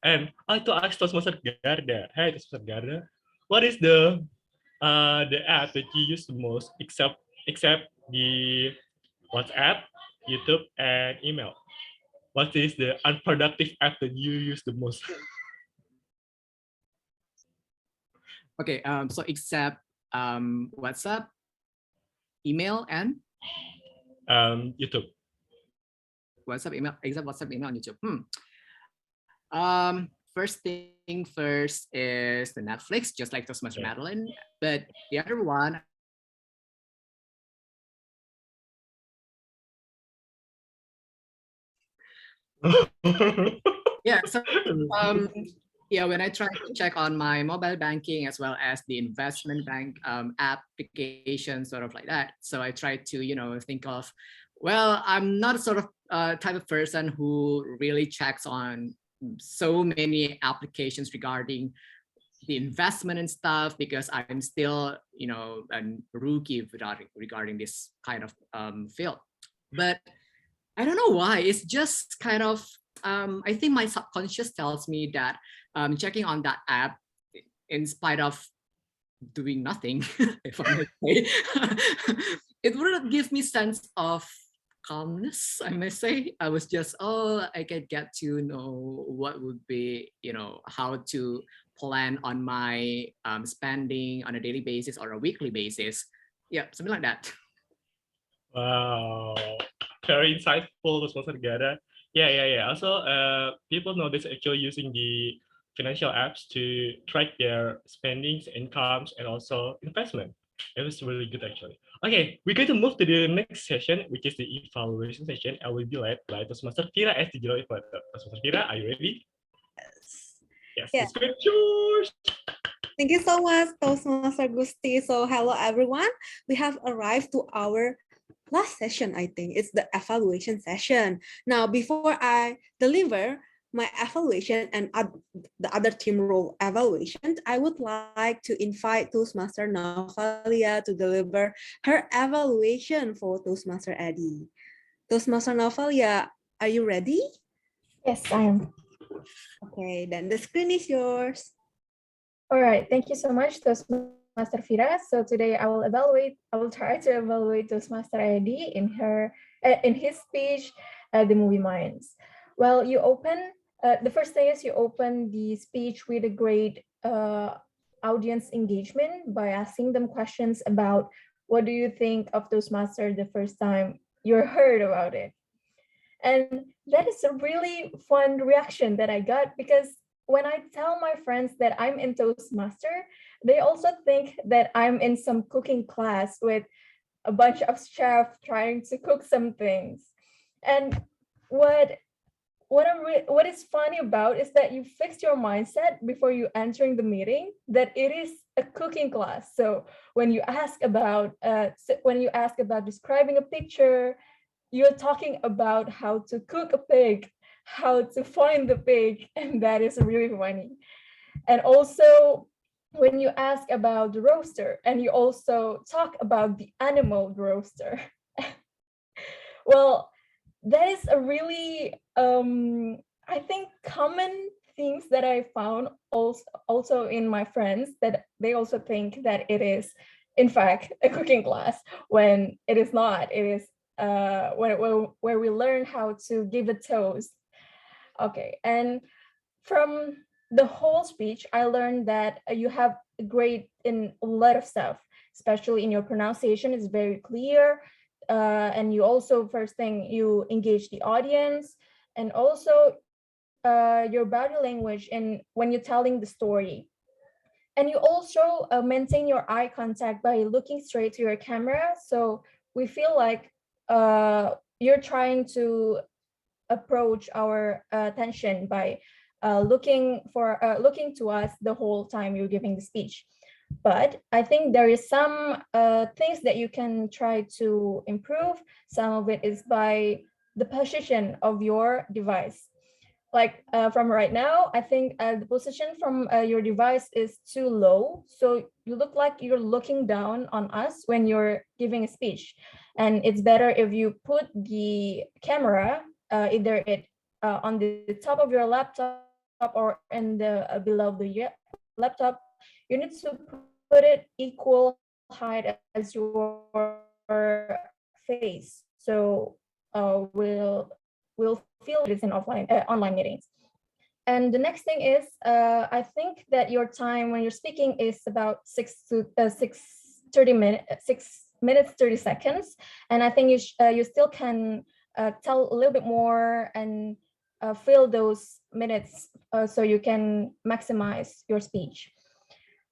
and I to ask Toastmaster Garda. Hey, Toastmaster Garda, what is the app that you use the most except the WhatsApp, YouTube, and email? What is the unproductive app that you use the most? Okay, so except WhatsApp, email, and YouTube. WhatsApp, email, except WhatsApp, email, and YouTube. First thing first is the Netflix, just like Toastmaster Madeleine, but the other one, Yeah, so yeah, when I try to check on my mobile banking as well as the investment bank application, sort of like that. So I try to, think of, well, I'm not sort of type of person who really checks on so many applications regarding the investment and stuff, because I'm still, a rookie regarding this kind of field. But I don't know why. It's just kind of, I think my subconscious tells me that checking on that app, in spite of doing nothing, if I may say, it wouldn't give me sense of calmness, I may say. I was just, I can get to know what would be, how to plan on my spending on a daily basis or a weekly basis. Yeah, something like that. Wow, very insightful, Toastmaster Garda. Yeah. Also, people nowadays actually using the financial apps to track their spendings, incomes, and also investment. It was really good, actually. Okay, we're going to move to the next session, which is the evaluation session. I will be led by Toastmaster Fira as the general evaluator. Toastmaster Fira, are you ready? Yes, Yeah. it's good. Yours. Thank you so much, Toastmaster Gusti. So hello, everyone. We have arrived to our last session, I think. It's the evaluation session. Now, before I deliver my evaluation and the other team role evaluation, I would like to invite Toastmaster Naufalia to deliver her evaluation for Toastmaster Eddy. Toastmaster Naufalia, are you ready? Yes, I am. Okay, then the screen is yours. All right, thank you so much, Toastmaster Fira. So today I will try to evaluate Toastmaster Eddy in his speech, The Movie Minds. Well, the first thing is you open the speech with a great audience engagement by asking them questions about what do you think of Toastmaster the first time you heard about it. And that is a really fun reaction that I got, because when I tell my friends that I'm in Toastmaster, they also think that I'm in some cooking class with a bunch of chefs trying to cook some things. And what is funny about is that you fixed your mindset before you entering the meeting that it is a cooking class. So when you ask about describing a picture, you're talking about how to cook a pig, how to find the pig, and that is really funny. And also, when you ask about the roaster, and you also talk about the animal roaster. Well, that is a really, I think, common things that I found also in my friends, that they also think that it is, in fact, a cooking class, when it is not. It is where we learn how to give a toast. Okay, and from the whole speech, I learned that you have great in a lot of stuff, especially in your pronunciation is very clear. And you also, first thing, you engage the audience, and also your body language in when you're telling the story. And you also maintain your eye contact by looking straight to your camera. So we feel like you're trying to approach our attention by looking to us the whole time you're giving the speech. But I think there is some things that you can try to improve. Some of it is by the position of your device. Like from right now, I think the position from your device is too low. So you look like you're looking down on us when you're giving a speech. And it's better if you put the camera either on the top of your laptop or in the below the laptop. You need to put it equal height as your face. So we'll feel it in online meetings. And the next thing is, I think that your time when you're speaking is about 30 minutes 30 seconds, and I think you still can tell a little bit more and fill those minutes so you can maximize your speech.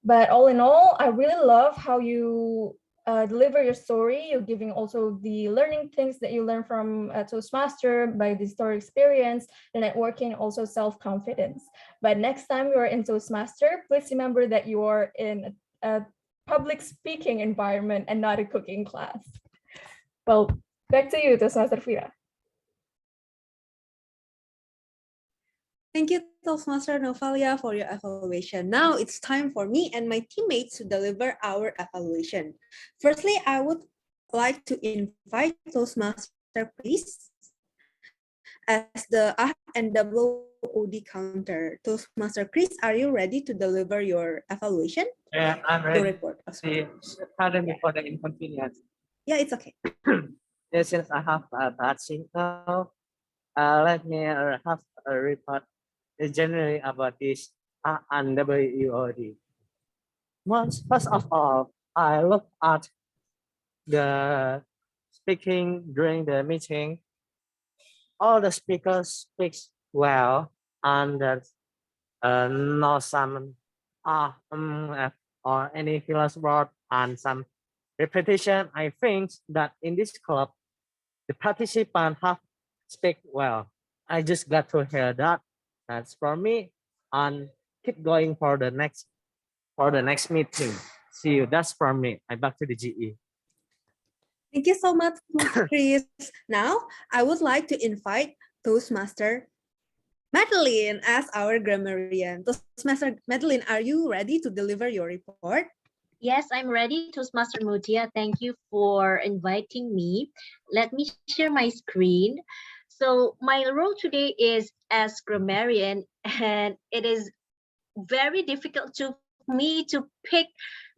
But all in all, I really love how you deliver your story. You're giving also the learning things that you learn from Toastmaster by the story experience, the networking, also self-confidence. But next time you are in Toastmaster, please remember that you are in a public speaking environment and not a cooking class. Well, back to you, Toastmaster Fira. Thank you, Toastmaster Naufalia, for your evaluation. Now it's time for me and my teammates to deliver our evaluation. Firstly, I would like to invite Toastmaster Chris as the Ah&Wod counter. Toastmaster Chris, are you ready to deliver your evaluation? Yeah, I'm Your ready. report. Pardon me for the inconvenience. Yeah, it's okay. Yeah, since I have a bad signal, let me have a report generally about this Ah&Wod. First of all, I look at the speaking during the meeting. All the speakers speaks well, and there's no some or any fillers word and some repetition. I think that in this club, the participants have speak well. I just got to hear that. That's for me, and keep going for the next meeting. See you. That's for me. I back to the GE. Thank you so much, Chris. Now, I would like to invite Toastmaster Madeleine as our grammarian. Toastmaster Madeleine, are you ready to deliver your report? Yes, I'm ready, Toastmaster Mutia. Thank you for inviting me. Let me share my screen. So my role today is as grammarian, and it is very difficult to me to pick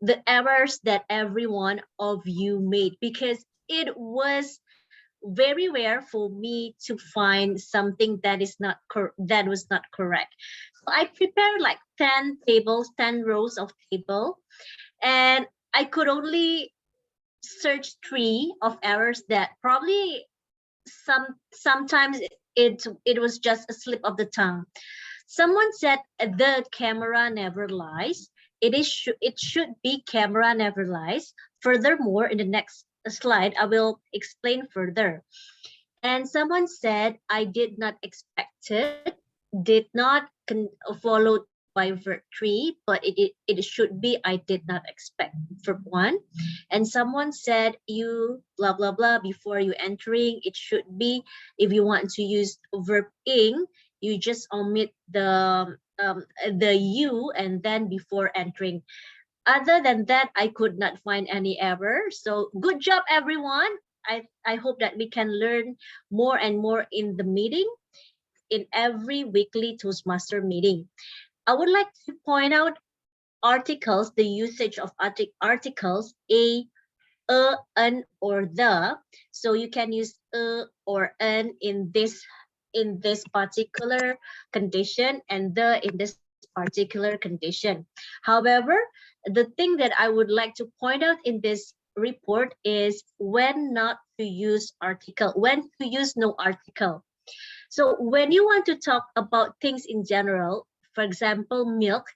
the errors that every one of you made, because it was very rare for me to find something that is not that was not correct. So I prepared like 10 tables, 10 rows of table, and I could only search 3 of errors that probably sometimes it was just a slip of the tongue. Someone said the camera never lies. It should be camera never lies. Furthermore, in the next slide, I will explain further. And someone said I did not expect it, did not followed by verb 3, but it should be I did not expect verb 1. And someone said you blah blah blah before you entering. It should be, if you want to use verb ing, you just omit the you and then before entering. Other than that, I could not find any error. So good job, everyone. I hope that we can learn more and more in the meeting, in every weekly Toastmaster meeting. I would like to point out articles, the usage of articles, a, an, or the. So you can use or an in this particular condition, and the in this particular condition. However, the thing that I would like to point out in this report is when not to use article, when to use no article. So when you want to talk about things in general, for example, milk,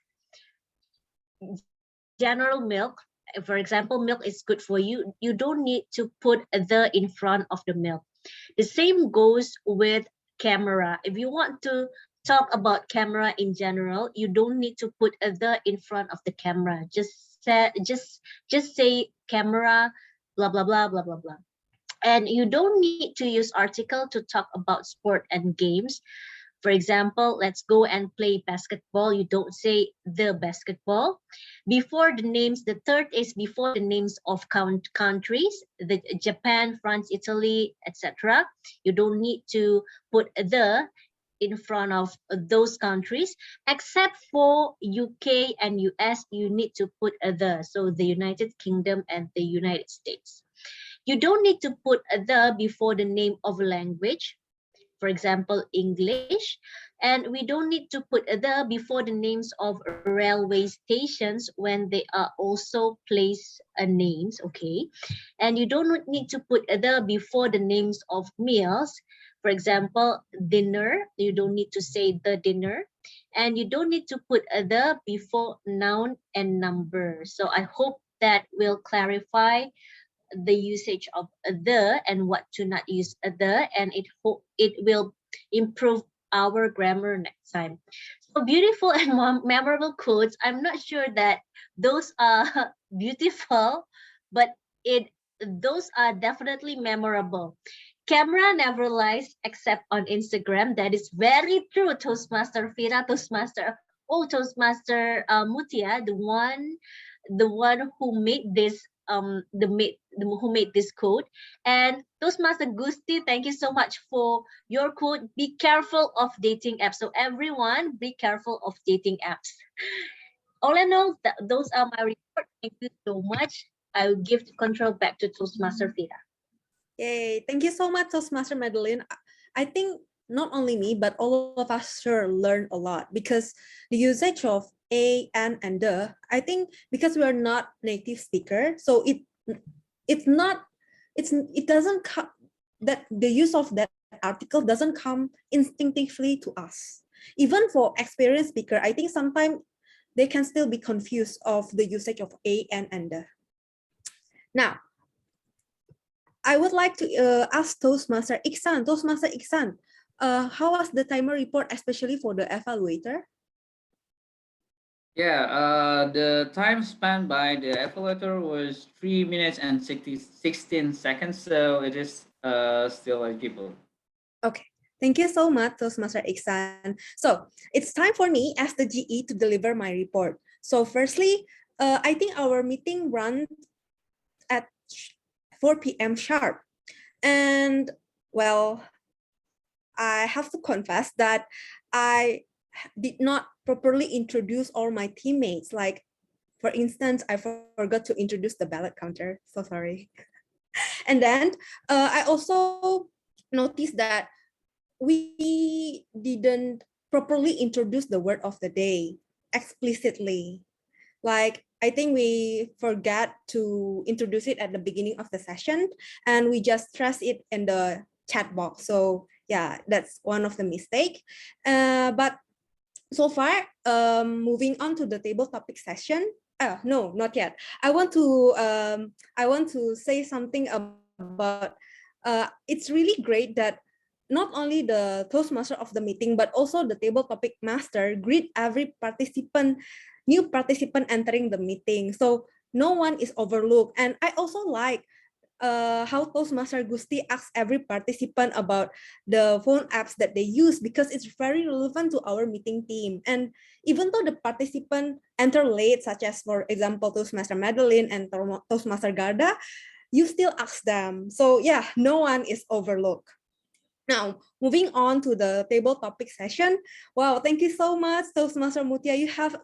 general milk, for example, milk is good for you, you don't need to put the in front of the milk. The same goes with camera. If you want to talk about camera in general, you don't need to put the in front of the camera. Just say camera, blah blah blah blah blah blah. And you don't need to use article to talk about sport and games. For example, let's go and play basketball. You don't say the basketball. Before the names, the third is before the names of countries, the Japan, France, Italy, etc. You don't need to put the in front of those countries, except for UK and US, you need to put the. So the United Kingdom and the United States. You don't need to put the before the name of a language. For example, English, and we don't need to put the before the names of railway stations when they are also place names, okay? And you don't need to put the before the names of meals. For example, dinner, you don't need to say the dinner, and you don't need to put the before noun and number. So I hope that will clarify the usage of the and what to not use the, and it will improve our grammar next time. So beautiful and memorable quotes. I'm not sure that those are beautiful, but those are definitely memorable. Camera never lies except on Instagram. That is very true, Toastmaster Fira, Toastmaster Mutia, the one who made this who made this code. And Toastmaster Gusti, thank you so much for your quote. Be careful of dating apps. So everyone, be careful of dating apps. All in all, those are my report. Thank you so much. I will give the control back to Toastmaster Fira. Yay, thank you so much, Toastmaster Madeleine. I think not only me, but all of us sure learn a lot, because the usage of a, and the, I think because we are not native speaker, so it doesn't come, that the use of that article doesn't come instinctively to us. Even for experienced speaker, I think sometimes they can still be confused of the usage of a, and the. Now, I would like to ask Toastmaster Ikhsan. Toastmaster Ikhsan, how was the timer report, especially for the evaluator? Yeah, the time spent by the evaluator was 3 minutes and 16 seconds, so it is still eligible. Okay, thank you so much, Toastmaster Ikhsan. So it's time for me as the GE to deliver my report. So firstly, I think our meeting ran at 4 p.m. sharp. And well, I have to confess that I did not properly introduce all my teammates. Like, for instance, I forgot to introduce the ballot counter. So sorry. And then I also noticed that we didn't properly introduce the word of the day explicitly. Like, I think we forgot to introduce it at the beginning of the session, and we just stress it in the chat box. So yeah, that's one of the mistake. But so far, moving on to the table topic session. No, not yet. I want to say something about. It's really great that not only the Toastmaster of the meeting, but also the table topic master greet every participant, new participant entering the meeting. So no one is overlooked. And I also like how Toastmaster Gusti asks every participant about the phone apps that they use, because it's very relevant to our meeting team. And even though the participant enter late, such as, for example, Toastmaster Madeleine and Toastmaster Garda, you still ask them. So yeah, no one is overlooked. Now, moving on to the table topic session. Wow, thank you so much, Toastmaster Mutia. You have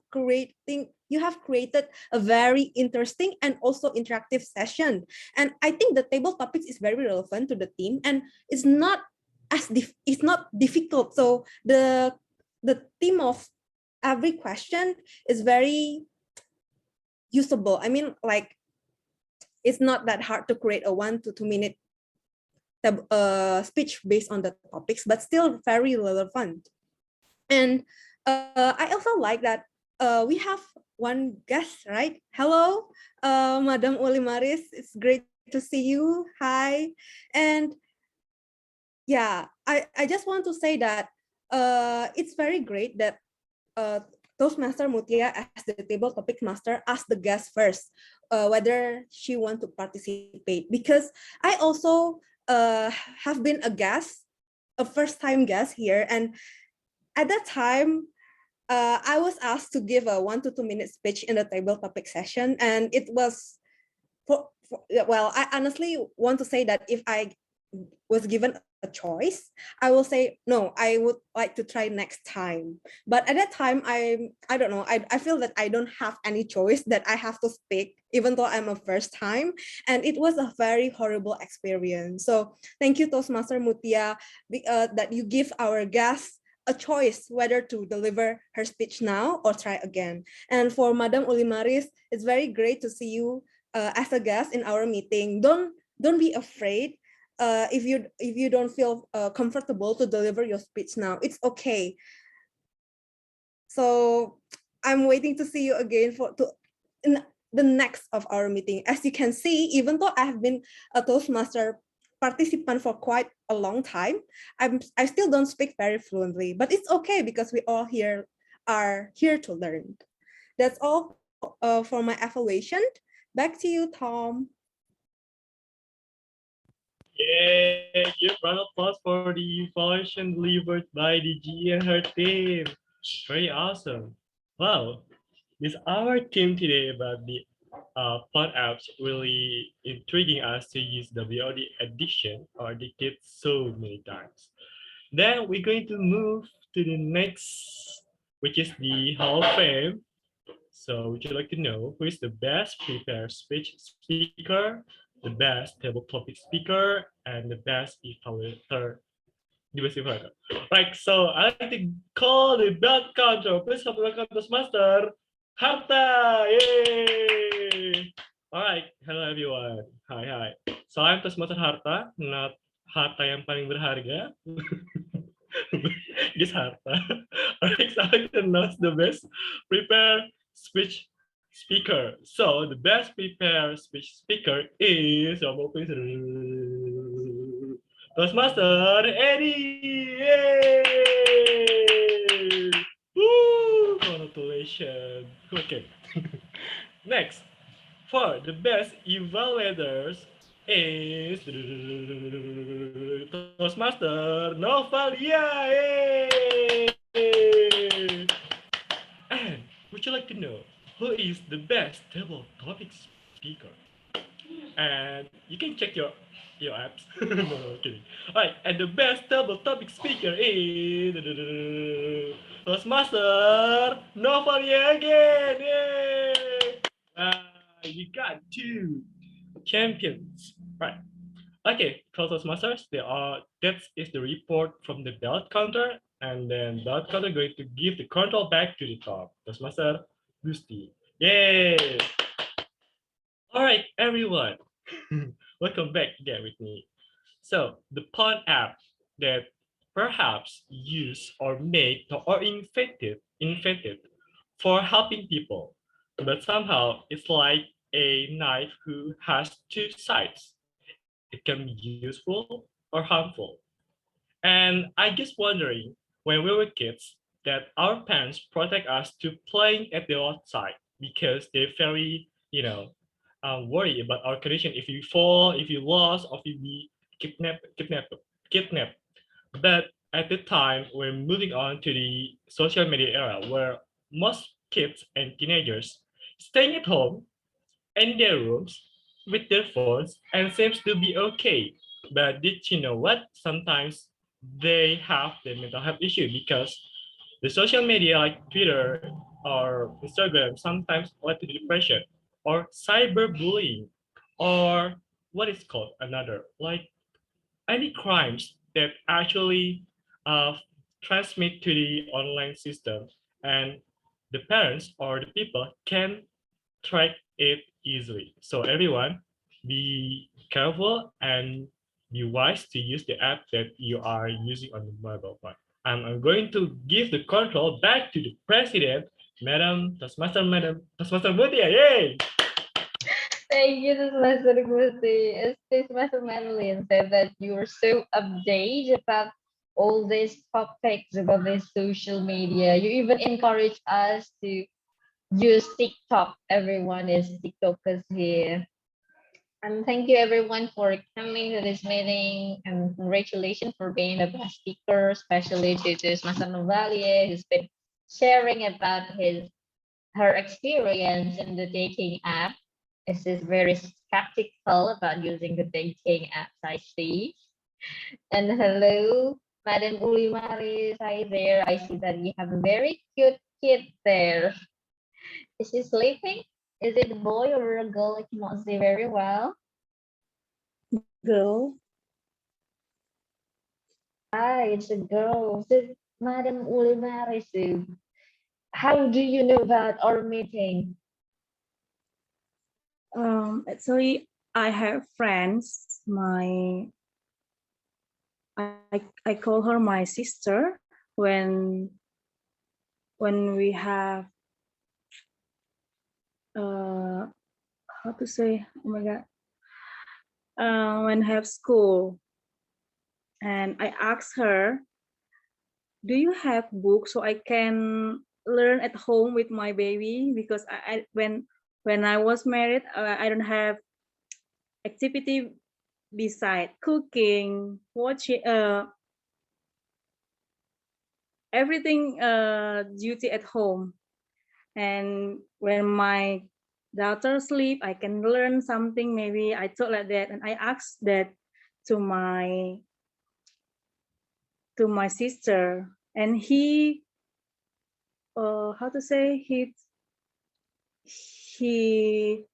created a very interesting and also interactive session. And I think the table topics is very relevant to the team, and it's not difficult. So the theme of every question is very usable. I mean, like, it's not that hard to create a 1 to 2 minute speech based on the topics, but still very relevant. And I also like that we have one guest, right? Hello, Madam Olimaris. It's great to see you. Hi. And yeah, I just want to say that it's very great that Toastmaster Mutia, as the table topic master, asked the guest first whether she want to participate, because I also have been a first-time guest here, and at that time, I was asked to give a 1 to 2 minute speech in the table topic session, and it was well, I honestly want to say that if I was given a choice, I will say no, I would like to try next time. But at that time, I don't know, I feel that I don't have any choice, that I have to speak even though I'm a first time, and it was a very horrible experience. So thank you, Toastmaster Mutia, that you give our guests a choice whether to deliver her speech now or try again. And for Madam Olimaris, it's very great to see you as a guest in our meeting. Don't be afraid. If you don't feel comfortable to deliver your speech now, it's okay. So I'm waiting to see you again the next of our meeting. As you can see, even though I have been a Toastmaster participant for quite a long time, I still don't speak very fluently, but it's okay because we all here are here to learn. That's all for my evaluation. Back to you, Tom. Yay! Give round of applause for the evaluation delivered by the G and her team. Very awesome. Wow, this our team today about the fun apps really intriguing us to use WOD addiction or addicted so many times. Then we're going to move to the next, which is the Hall of Fame. So would you like to know who is the best prepared speech speaker, the best table topic speaker, and the best evaluator? The best evaluator. Right, so I like to call the belt counter. Please help welcome Toastmaster Harta. Yay! All right, hello everyone. Hi. So I'm Toastmaster Harta, not harta yang paling berharga. Just harta. Alright, so I can announce the best prepared speech speaker. So the best prepared speech speaker is Toastmaster Eddy. Yay! Woo! Congratulations. Okay. Next, for the best evaluators is Toastmaster Naufalia. Yay! And would you like to know who is the best table topic speaker? And you can check your apps. No, kidding. All right, and the best table topic speaker is Toastmaster Naufalia again. Yay! You got 2 champions, right? Okay, Toastmasters, that is the report from the belt counter, and then belt counter going to give the control back to the top. Toastmaster Gusti. Yay! All right, everyone, welcome back again with me. So the Pond app that perhaps used or made or invented for helping people, but somehow it's like a knife who has 2 sides. It can be useful or harmful. And I just wondering when we were kids that our parents protect us to playing at the outside because they're very, worried about our condition. If you fall, if you lost, or if you be kidnapped. But at the time, we're moving on to the social media era where most kids and teenagers staying at home in their rooms with their phones and seems to be okay. But did you know what? Sometimes they have the mental health issue because the social media like Twitter or Instagram sometimes lead to depression or cyberbullying or what is called another like any crimes that actually transmit to the online system, and the parents or the people can track it easily. So everyone, be careful and be wise to use the app that you are using on the mobile phone. I'm going to give the control back to the president, Madam Toastmaster Mutia. Yay! Thank you, Toastmaster Gusti. As Toastmaster Madeleine said that you were so updated about all these topics about this social media. You even encourage us to use TikTok. Everyone is TikTokers here. And thank you everyone for coming to this meeting, and congratulations for being the best speaker, especially to Toastmaster Naufalia, who's been sharing about her experience in the dating app. Is very skeptical about using the dating apps, I see. And hello, Madam Ulimaris, hi there. I see that you have a very cute kid there. Is she sleeping? Is it a boy or a girl? I cannot see very well. Girl. Ah, it's a girl. So, Madam Ulimaris, how do you know about our meeting? Actually, I have friends. I call her my sister when we have how to say, oh my God, when I have school, and I asked her, do you have books so I can learn at home with my baby? Because when I was married, I don't have activity beside cooking, watching, everything duty at home. And when my daughter sleep, I can learn something. Maybe I thought like that, and I asked that to my sister, and he, how to say, he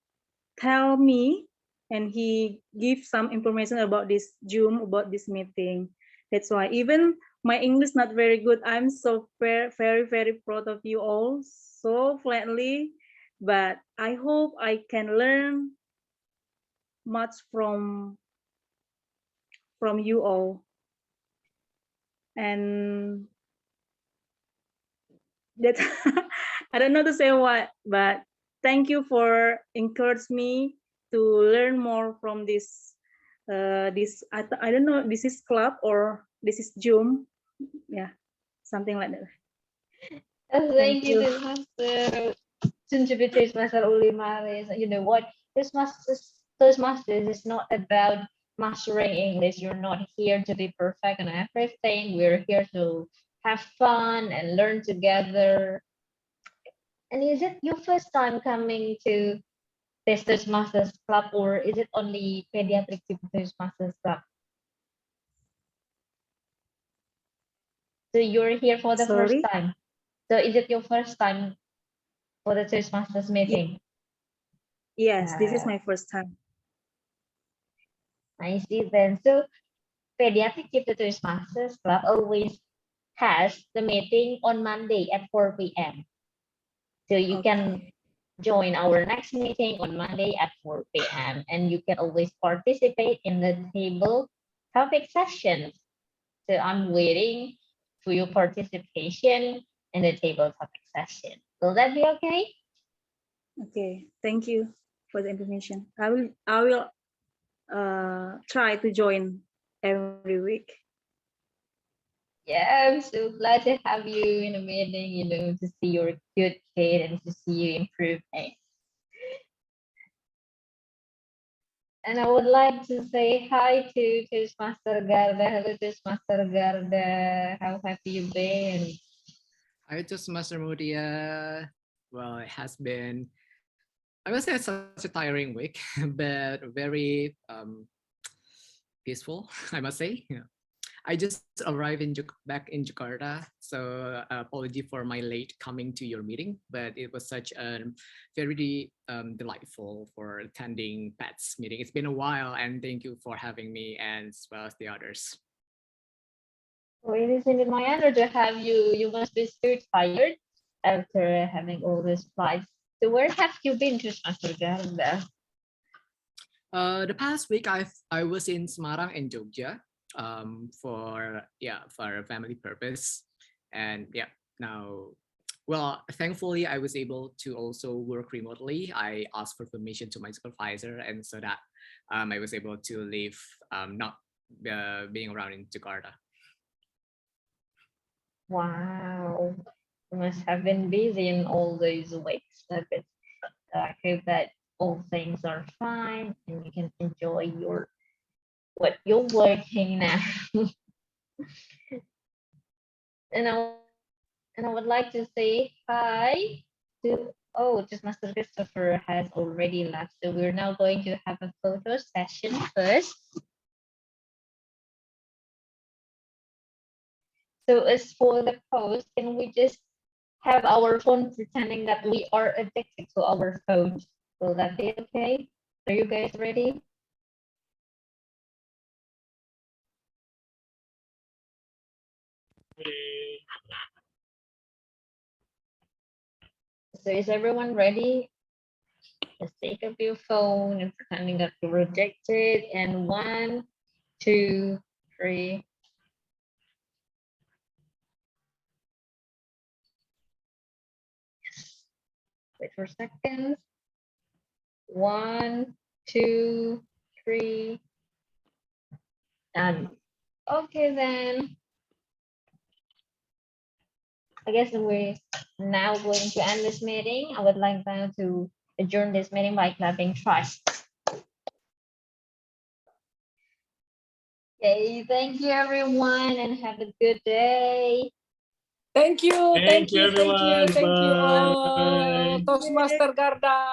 tell me, and he give some information about this Zoom, about this meeting. That's why even my English not very good. I'm so very, very, very proud of you all, so fluently, but I hope I can learn much from you all. And that I don't know to say what, but thank you for encourage me to learn more from this. I don't know. This is club or this is Zoom, yeah, something like that. Thank you, Toastmaster. Soon to be Toastmaster Ulimares. You know what? Toastmasters is not about mastering English. You're not here to be perfect on everything. We're here to have fun and learn together. And is it your first time coming to this Toastmasters Club, or is it only Pediatric Cipto Toastmasters Club? So you're here for the first Sorry? time. So is it your first time for the Toastmasters meeting? Yes, this is my first time. I see then. So Pediatric Cipto Toastmasters Club always has the meeting on Monday at 4 p.m. So you can join our next meeting on Monday at 4 p.m. and you can always participate in the table topic sessions. So I'm waiting for your participation in the table topic session. Will that be okay? Okay, thank you for the information. I will try to join every week. Yeah, I'm so glad to have you in a meeting, you know, to see your cute kid and to see you improving. And I would like to say hi to Toastmaster Garda. Hello, Toastmaster Garda. How have you been? Hi, Toastmaster Mutia. Well, it has been, I would say, such a tiring week, but very peaceful, I must say. Yeah. I just arrived back in Jakarta, so apology for my late coming to your meeting, but it was such a very delightful for attending PET's meeting. It's been a while, and thank you for having me, and as well as the others. Well, it is indeed my honor to have you. You must be so tired after having all these flights. So where have you been, Toastmaster Garda? The past week, I was in Semarang and Jogja for a family purpose, and yeah, now, well, thankfully I was able to also work remotely. I asked for permission to my supervisor, and so that I was able to leave, not being around in Jakarta. Wow, you must have been busy in all those weeks. But I hope that all things are fine and you can enjoy what you're working now. and I would like to say hi to just Master Christopher has already left. So we're now going to have a photo session first. So as for the post, can we just have our phone pretending that we are addicted to our phones? Will that be okay? Are you guys ready? So is everyone ready? Just take up your phone and pretending that you're addicted. And 1, 2, 3. Yes. Wait for seconds. 1, 2, 3. Done. Okay, then. I guess we're now going to end this meeting. I would like now to adjourn this meeting by clapping twice. Okay, thank you everyone and have a good day. Thank you, Thank you, everyone. thank you all, Bye. Toastmaster Garda.